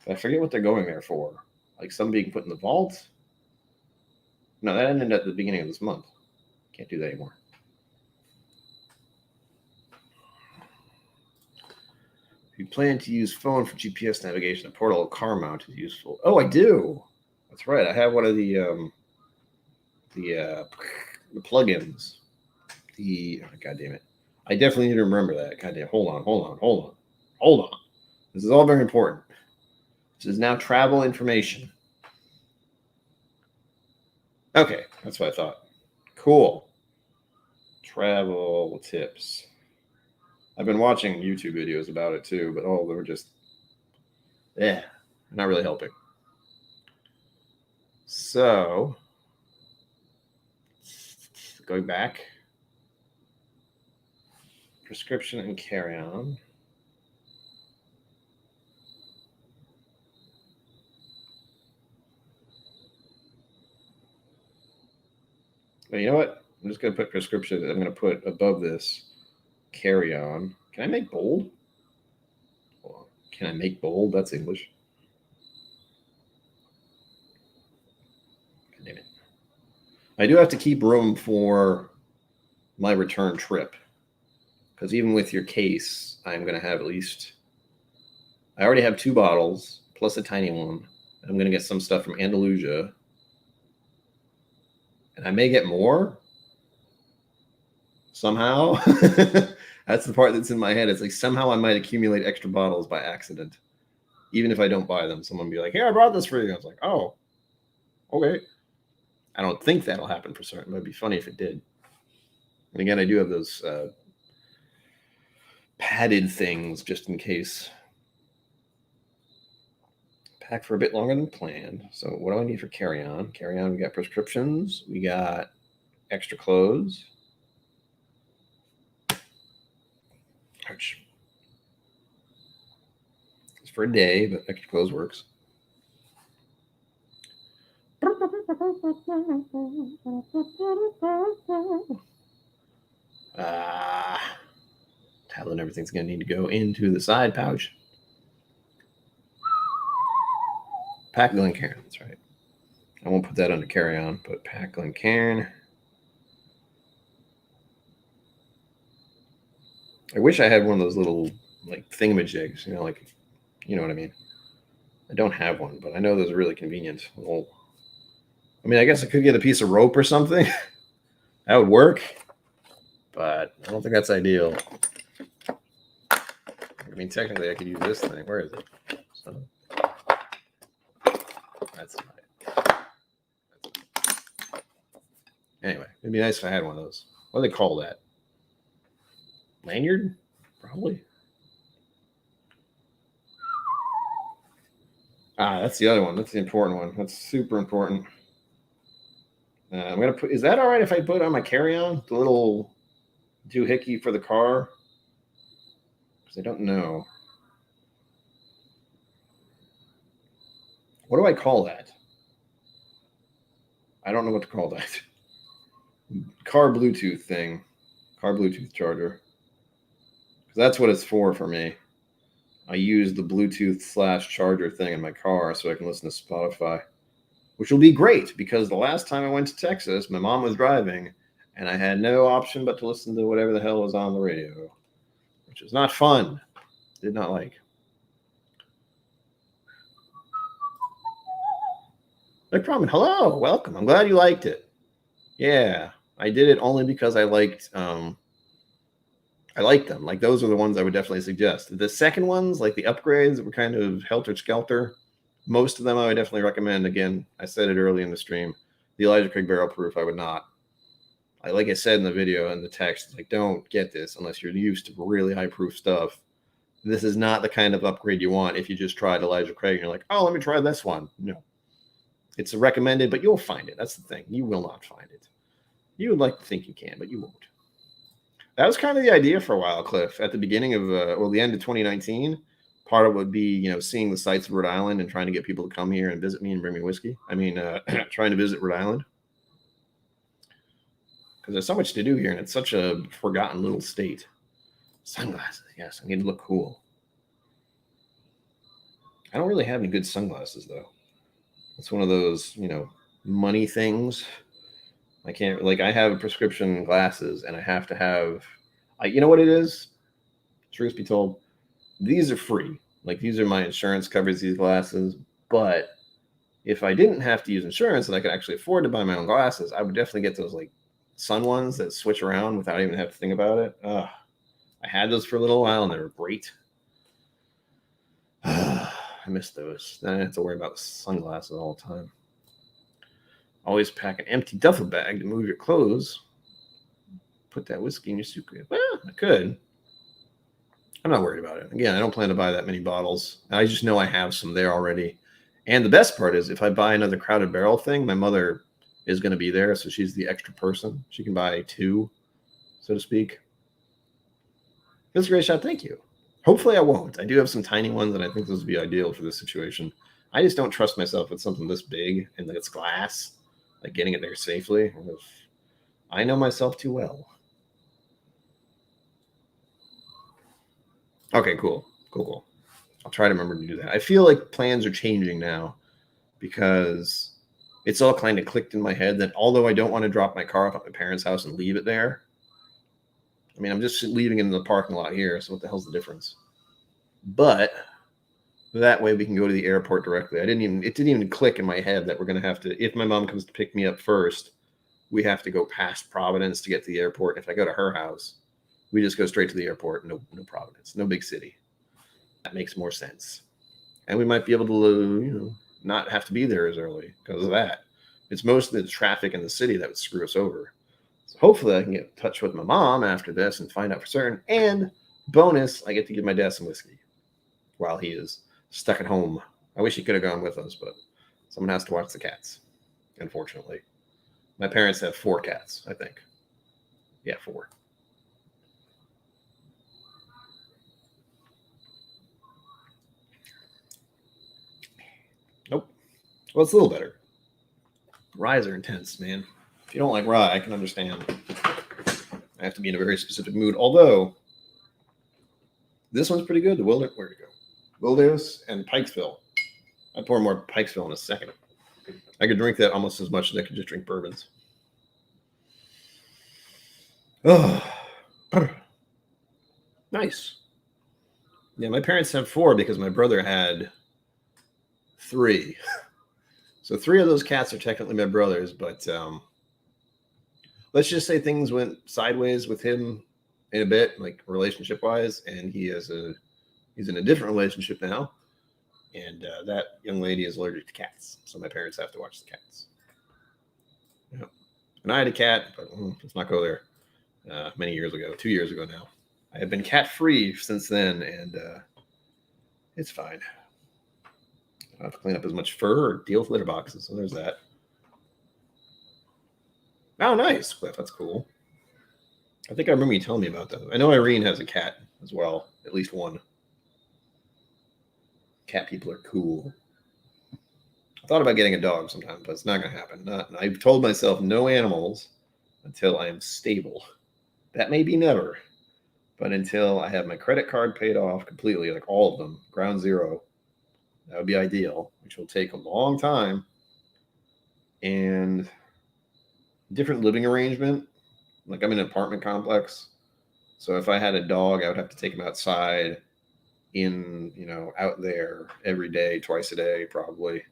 But I forget what they're going there for. Like some being put in the vault? No, that ended at the beginning of this month. Can't do that anymore. If you plan to use phone for GPS navigation, a portable car mount is useful. Oh, I do. That's right. I have one of the plugins. God damn it. I definitely need to remember that. God damn. Hold on. This is all very important. This is now travel information. Okay, that's what I thought. Cool. Travel tips. I've been watching YouTube videos about it too, but they were just, not really helping. So, going back, prescription and carry-on. Well, you know what? I'm just going to put prescription. I'm going to put above this carry on. Can I make bold? Can I make bold? That's English. Damn it. I do have to keep room for my return trip. Because even with your case, I'm going to have at least... I already have 2 bottles, plus a tiny one. I'm going to get some stuff from Andalusia. And I may get more. Somehow. That's the part that's in my head. It's like somehow I might accumulate extra bottles by accident. Even if I don't buy them. Someone will be like, "Here, I brought this for you." I was like, "Oh, okay." I don't think that'll happen for certain, but it'd be funny if it did. And again, I do have those padded things just in case. Pack for a bit longer than planned. So what do I need for carry-on? Carry-on, we got prescriptions. We got extra clothes. Ouch. It's for a day, but extra clothes works. Tablet and everything's going to need to go into the side pouch. Pack Glencairn, that's right. I won't put that under carry-on, but Pack Glencairn. I wish I had one of those little like thingamajigs, like, you know what I mean? I don't have one, but I know those are really convenient. Well, I mean, I guess I could get a piece of rope or something. That would work, but I don't think that's ideal. I mean, technically, I could use this thing. Where is it? So, that's right. Anyway, it'd be nice if I had one of those. What do they call that? Lanyard? Probably. That's the other one. That's the important one. That's super important. I'm going to put... Is that all right if I put on my carry-on? The little doohickey for the car? Because I don't know. What do I call that? I don't know what to call that. Car Bluetooth thing. Car Bluetooth charger. Because that's what it's for me. I use the Bluetooth / charger thing in my car so I can listen to Spotify. Which will be great because the last time I went to Texas, my mom was driving and I had no option but to listen to whatever the hell was on the radio. Which was not fun. Did not like. No problem. Hello, welcome. I'm glad you liked it. Yeah, I did it only because I liked them. Like those are the ones I would definitely suggest. The second ones, like the upgrades that were kind of helter-skelter, most of them I would definitely recommend. Again, I said it early in the stream. The Elijah Craig Barrel Proof, I would not. Like I said in the video and the text, like don't get this unless you're used to really high proof stuff. This is not the kind of upgrade you want if you just tried Elijah Craig and you're like, oh, let me try this one. No. It's recommended, but you'll find it. That's the thing. You will not find it. You would like to think you can, but you won't. That was kind of the idea for a while, Cliff. At the beginning of, the end of 2019, part of it would be, seeing the sights of Rhode Island and trying to get people to come here and visit me and bring me whiskey. I mean, trying to visit Rhode Island. Because there's so much to do here, and it's such a forgotten little state. Sunglasses, yes. I need to look cool. I don't really have any good sunglasses, though. It's one of those, money things. I can't, I have prescription glasses, and I have to have, you know what it is? Truth be told, these are free. These are my insurance covers these glasses. But if I didn't have to use insurance and I could actually afford to buy my own glasses, I would definitely get those, sun ones that switch around without even having to think about it. I had those for a little while, and they were great. I miss those. I didn't have to worry about sunglasses all the time. Always pack an empty duffel bag to move your clothes. Put that whiskey in your suitcase. Well, I could. I'm not worried about it. Again, I don't plan to buy that many bottles. I just know I have some there already. And the best part is if I buy another Crowded Barrel thing, my mother is going to be there, so she's the extra person. She can buy 2, so to speak. That's a great shot. Thank you. Hopefully I won't. I do have some tiny ones, and I think those would be ideal for this situation. I just don't trust myself with something this big and it's glass. Getting it there safely. I know myself too well. Okay, cool. I'll try to remember to do that. I feel like plans are changing now because it's all kind of clicked in my head that although I don't want to drop my car off at my parents' house and leave it there, I mean, I'm just leaving it in the parking lot here, so what the hell's the difference? But that way we can go to the airport directly. It didn't even click in my head that we're going to have to, if my mom comes to pick me up first, we have to go past Providence to get to the airport. If I go to her house, we just go straight to the airport. No Providence, no big city. That makes more sense. And we might be able to, not have to be there as early because of that. It's mostly the traffic in the city that would screw us over. So hopefully I can get in touch with my mom after this and find out for certain. And bonus, I get to give my dad some whiskey while he is stuck at home. I wish he could have gone with us, but someone has to watch the cats, unfortunately. My parents have 4 cats, I think. Yeah, 4. Nope. Well, it's a little better. Ryes are intense, man. If you don't like rye, I can understand. I have to be in a very specific mood. Although, this one's pretty good. The Wilderness, where'd it go? Wilderness and Pikesville. I'd pour more Pikesville in a second. I could drink that almost as much as I could just drink bourbons. Oh, nice. Yeah, my parents have 4 because my brother had 3. So 3 of those cats are technically my brother's, but let's just say things went sideways with him in a bit, like relationship wise, and he's in a different relationship now, and that young lady is allergic to cats, so my parents have to watch the cats. Yeah. And I had a cat, but let's not go there. Many years ago, 2 years ago now. I have been cat free since then, and it's fine. I don't have to clean up as much fur or deal with litter boxes, so there's that. Oh, nice, Cliff. That's cool. I think I remember you telling me about that. I know Irene has a cat as well, at least one. Cat people are cool. I thought about getting a dog sometime, but it's not going to happen. I've told myself no animals until I am stable. That may be never, but until I have my credit card paid off completely, like all of them, ground zero, that would be ideal, which will take a long time. And different living arrangement. Like I'm in an apartment complex. So if I had a dog, I would have to take him outside out there every day, twice a day, probably.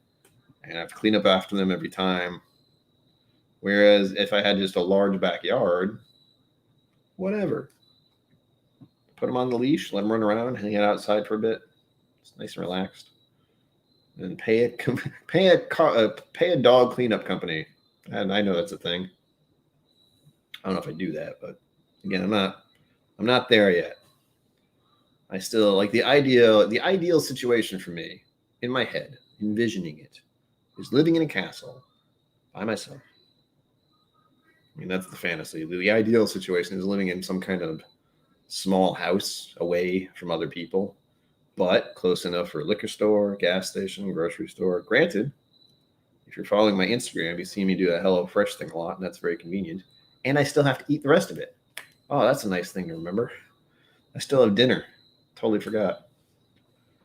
And I have to clean up after them every time. Whereas if I had just a large backyard, whatever. Put him on the leash, let him run around, hang out outside for a bit. It's nice and relaxed. And pay a dog cleanup company. And I know that's a thing. I don't know if I do that, but again, I'm not there yet. I still like the ideal situation for me in my head, envisioning it, is living in a castle by myself. I mean, that's the fantasy. The ideal situation is living in some kind of small house away from other people, but close enough for a liquor store, gas station, grocery store. Granted, if you're following my Instagram, you see me do a HelloFresh thing a lot, and that's very convenient. And I still have to eat the rest of it. Oh, that's a nice thing to remember. I still have dinner. Totally forgot.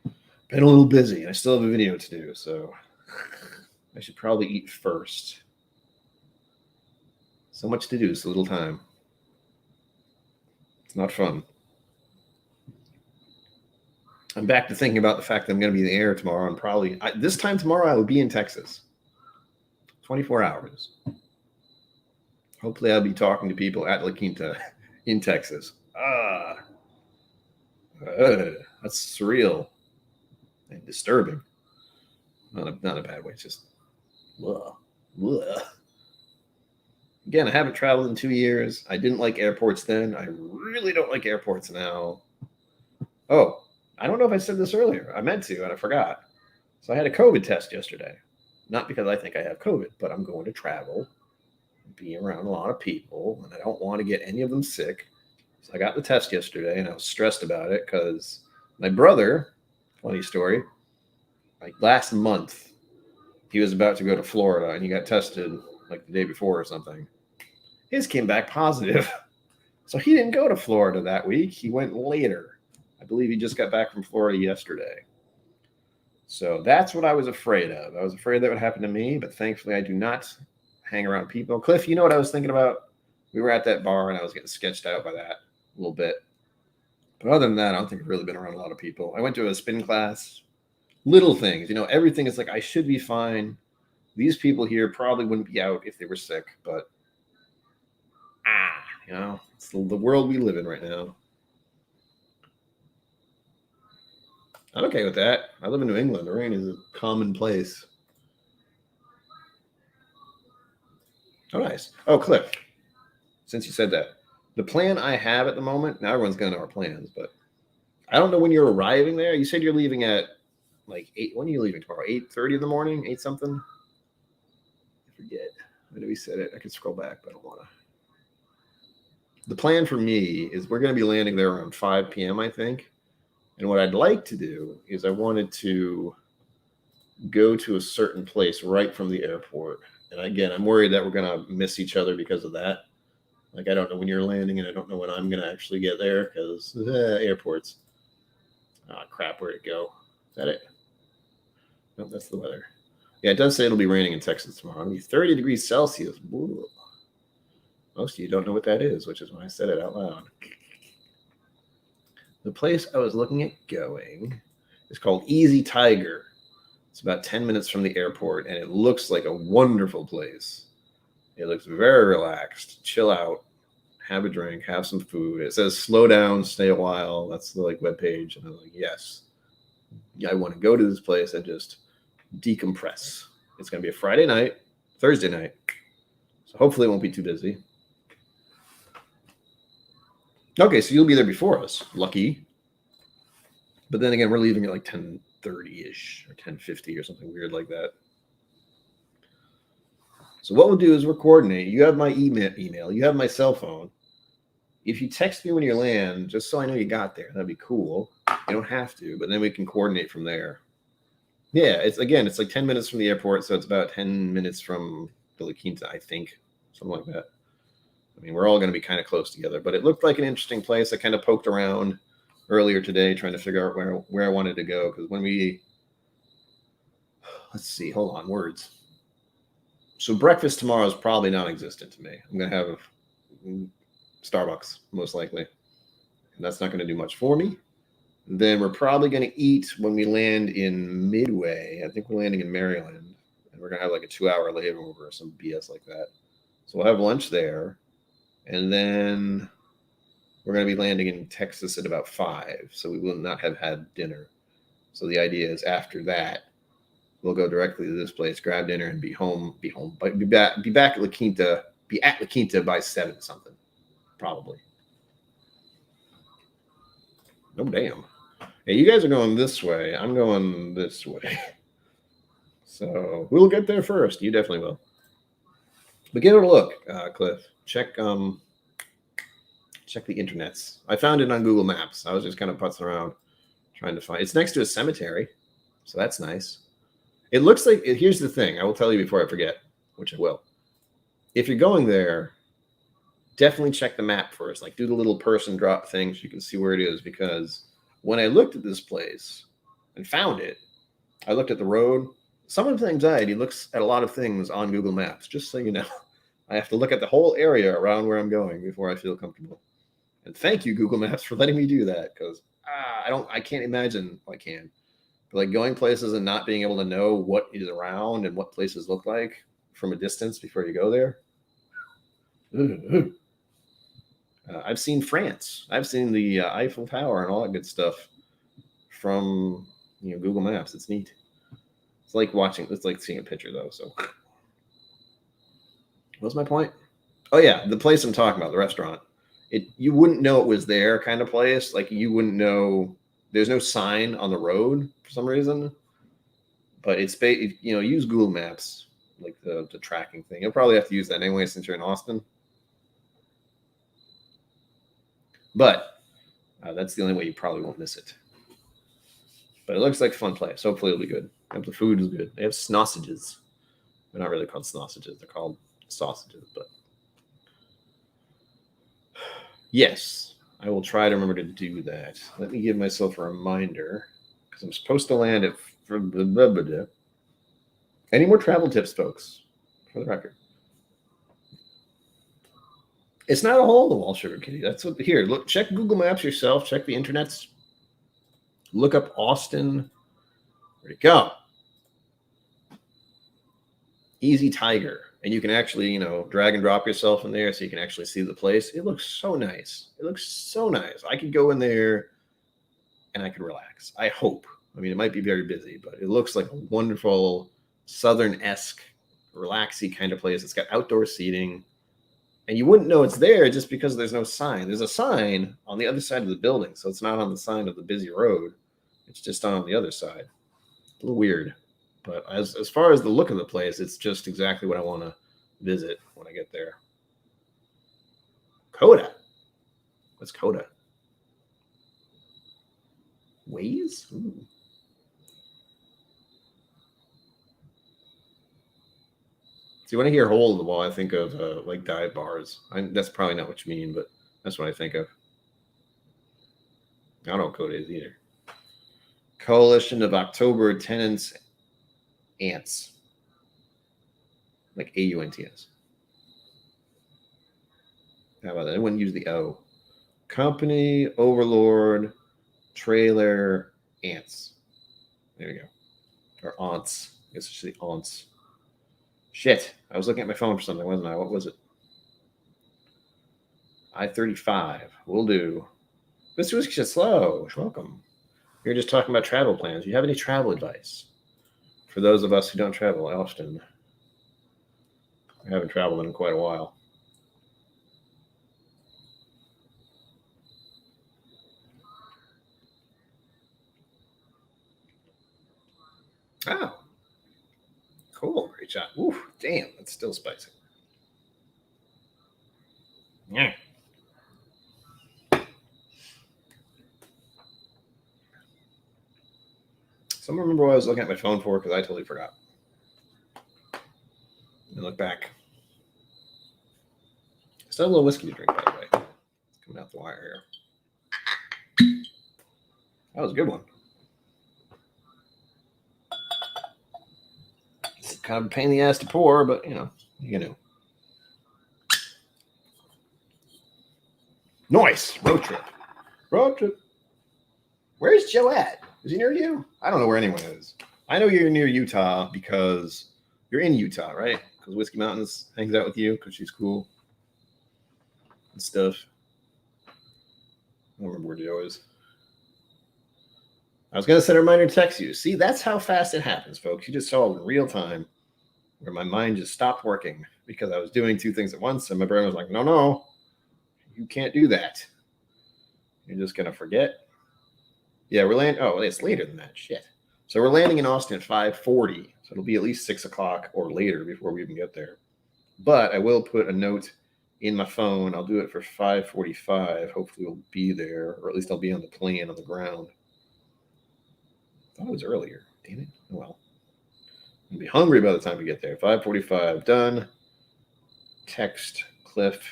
Been a little busy. I still have a video to do, so I should probably eat first. So much to do, so little time. It's not fun. I'm back to thinking about the fact that I'm going to be in the air tomorrow, and probably this time tomorrow I will be in Texas. 24 hours. Hopefully I'll be talking to people at La Quinta in Texas. That's surreal and disturbing. Not a bad way. It's just, ugh. Again, I haven't traveled in 2 years. I didn't like airports then. I really don't like airports now. Oh, I don't know if I said this earlier. I meant to, and I forgot. So I had a COVID test yesterday. Not because I think I have COVID, but I'm going to travel, be around a lot of people, and I don't want to get any of them sick. So I got the test yesterday, and I was stressed about it because my brother, funny story, like last month, he was about to go to Florida, and he got tested like the day before or something. His came back positive. So he didn't go to Florida that week. He went later. I believe he just got back from Florida yesterday. So that's what I was afraid of. I was afraid that would happen to me, but thankfully I do not hang around people. Cliff, you know what I was thinking about? We were at that bar and I was getting sketched out by that a little bit. But other than that, I don't think I've really been around a lot of people. I went to a spin class. Little things, everything is like, I should be fine. These people here probably wouldn't be out if they were sick, but it's the world we live in right now. I'm okay with that. I live in New England. The rain is a commonplace. Oh, nice. Oh, Cliff, since you said that, the plan I have at the moment, now everyone's going to know our plans, but I don't know when you're arriving there. You said you're leaving at like 8. When are you leaving tomorrow? 8:30 in the morning? 8 something? I forget. When did we set it? I could scroll back, but I don't want to. The plan for me is we're going to be landing there around 5 p.m., I think. And what I'd like to do is I wanted to go to a certain place right from the airport. And again, I'm worried that we're going to miss each other because of that. Like, I don't know when you're landing, and I don't know when I'm going to actually get there because airports. Ah, crap, where'd it go? Is that it? No, that's the weather. Yeah, it does say it'll be raining in Texas tomorrow. It'll be 30 degrees Celsius. Whoa. Most of you don't know what that is, which is why I said it out loud. The place I was looking at going is called Easy Tiger. It's about 10 minutes from the airport, and it looks like a wonderful place. It looks very relaxed. Chill out, have a drink, have some food. It says slow down, stay a while. That's the webpage. And I'm like, yes, I want to go to this place and just decompress. It's going to be a Friday night, Thursday night. So hopefully it won't be too busy. Okay, so you'll be there before us. Lucky. But then again, we're leaving at like 10:30-ish or 10:50 or something weird like that. So what we'll do is we'll coordinate. You have my email. You have my cell phone. If you text me when you land, just so I know you got there, that'd be cool. You don't have to, but then we can coordinate from there. Yeah, it's like 10 minutes from the airport, so it's about 10 minutes from the La Quinta, I think. Something like that. I mean, we're all going to be kind of close together, but it looked like an interesting place. I kind of poked around earlier today trying to figure out where I wanted to go, because let's see, hold on, words. So breakfast tomorrow is probably non-existent to me. I'm going to have Starbucks, most likely. And that's not going to do much for me. Then we're probably going to eat when we land in Midway. I think we're landing in Maryland. And we're going to have like a 2-hour layover or some BS like that. So we'll have lunch there. And then we're going to be landing in Texas at about 5. So we will not have had dinner. So the idea is after that, we'll go directly to this place, grab dinner, and be back at La Quinta, be at La Quinta by 7 something, probably. Oh, damn. Hey, you guys are going this way. I'm going this way. So we'll get there first. You definitely will. But give it a look, Cliff. Check the internets. I found it on Google Maps. I was just kind of putzing around trying to find. It's next to a cemetery, so that's nice. It looks like, here's the thing. I will tell you before I forget, which I will. If you're going there, definitely check the map first. Like, do the little person drop thing so you can see where it is. Because when I looked at this place and found it, I looked at the road. Someone with anxiety looks at a lot of things on Google Maps, just so you know. I have to look at the whole area around where I'm going before I feel comfortable. And thank you, Google Maps, for letting me do that, because I can't imagine I can. But like going places and not being able to know what is around and what places look like from a distance before you go there. I've seen France. I've seen the Eiffel Tower and all that good stuff from Google Maps. It's neat. It's like seeing a picture though. So what's my point? Oh yeah, the place I'm talking about, the restaurant. You wouldn't know it was there kind of place. Like you wouldn't know. There's no sign on the road for some reason, but it's use Google Maps, like the tracking thing. You'll probably have to use that anyway since you're in Austin. But that's the only way you probably won't miss it. But it looks like a fun place. Hopefully it'll be good. The food is good. They have sausages. They're not really called sausages. They're called sausages. But yes. I will try to remember to do that. Let me give myself a reminder because I'm supposed to land at. Any more travel tips, folks? For the record, it's not a hole in the wall, Sugar Kitty. That's what. Here, look. Check Google Maps yourself. Check the internets. Look up Austin. Where'd it go? Easy Tiger. And you can actually, drag and drop yourself in there so you can actually see the place. It looks so nice. It looks so nice. I could go in there and I could relax. I hope. I mean, it might be very busy, but it looks like a wonderful Southern-esque, relaxy kind of place. It's got outdoor seating. And you wouldn't know it's there just because there's no sign. There's a sign on the other side of the building, so it's not on the side of the busy road. It's just on the other side. A little weird. But as far as the look of the place, it's just exactly what I want to visit when I get there. Coda. What's Coda? Ways? Ooh. See, when I hear hole in the wall, I think of like dive bars. That's probably not what you mean, but that's what I think of. I don't know what Coda is either. Coalition of October Tenants Ants. Like AUNTS. How about that? I wouldn't use the O. Company, Overlord, Trailer, Ants. There we go. Or Aunts. I guess I should say Aunts. Shit. I was looking at my phone for something, wasn't I? What was it? I-35. Will do. Mr. Whiskey Slow. Welcome. You're just talking about travel plans. Do you have any travel advice? For those of us who don't travel often. I haven't traveled in quite a while. Oh. Cool. Great shot. Ooh, damn. That's still spicy. Yeah. Someone remember what I was looking at my phone for because I totally forgot. And look back. Still a little whiskey to drink, by the way. It's coming out the wire here. That was a good one. It's kind of a pain in the ass to pour, but you know. Nice. Road trip. Road trip. Where's Joe at? Is he near you? I don't know where anyone is. I know you're near Utah because you're in Utah, right? Because Whiskey Mountains hangs out with you because she's cool and stuff. I don't remember where Joe is. I was going to set a reminder to text you. See, that's how fast it happens, folks. You just saw it in real time where my mind just stopped working because I was doing two things at once. And my brain was like, no, you can't do that. You're just going to forget. Yeah, we're landing. Oh, it's later than that. Shit. So we're landing in Austin at 5:40. So it'll be at least 6 o'clock or later before we even get there. But I will put a note in my phone. I'll do it for 5:45. Hopefully we'll be there, or at least I'll be on the plane on the ground. I thought it was earlier. Damn it. Oh, well. I'll be hungry by the time we get there. 5:45. Done. Text Cliff.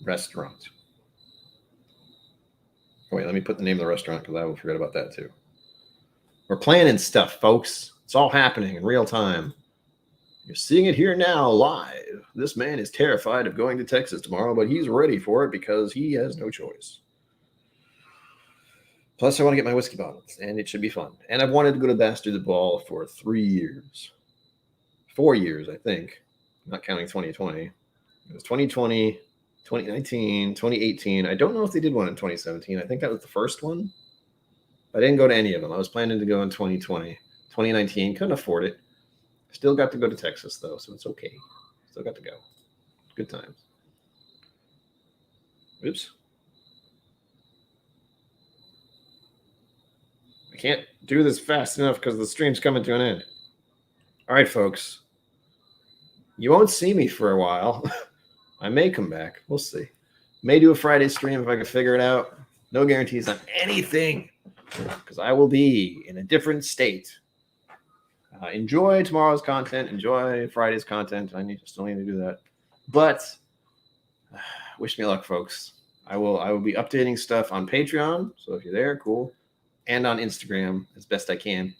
Restaurant. Oh, wait, let me put the name of the restaurant because I will forget about that too. We're planning stuff, folks. It's all happening in real time. You're seeing it here now, live. This man is terrified of going to Texas tomorrow, but he's ready for it because he has no choice. Plus, I want to get my whiskey bottles, and it should be fun. And I've wanted to go to Bastard the Ball for 3 years. 4 years, I think. Not counting 2020. It was 2020, 2019, 2018. I don't know if they did one in 2017. I think that was the first one. I didn't go to any of them. I was planning to go in 2020. 2019, couldn't afford it. Still got to go to Texas, though, so it's okay. Still got to go. Good times. Oops. I can't do this fast enough because the stream's coming to an end. All right, folks. You won't see me for a while. I may come back. We'll see. May do a Friday stream if I can figure it out. No guarantees on anything because I will be in a different state. Enjoy tomorrow's content. Enjoy Friday's content. Still need to do that. But wish me luck, folks. I will be updating stuff on Patreon. So if you're there, cool. And on Instagram as best I can.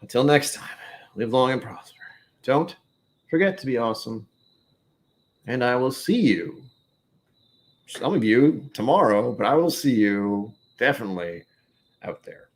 Until next time, live long and prosper. Don't forget to be awesome. And I will see you, some of you tomorrow, but I will see you definitely out there.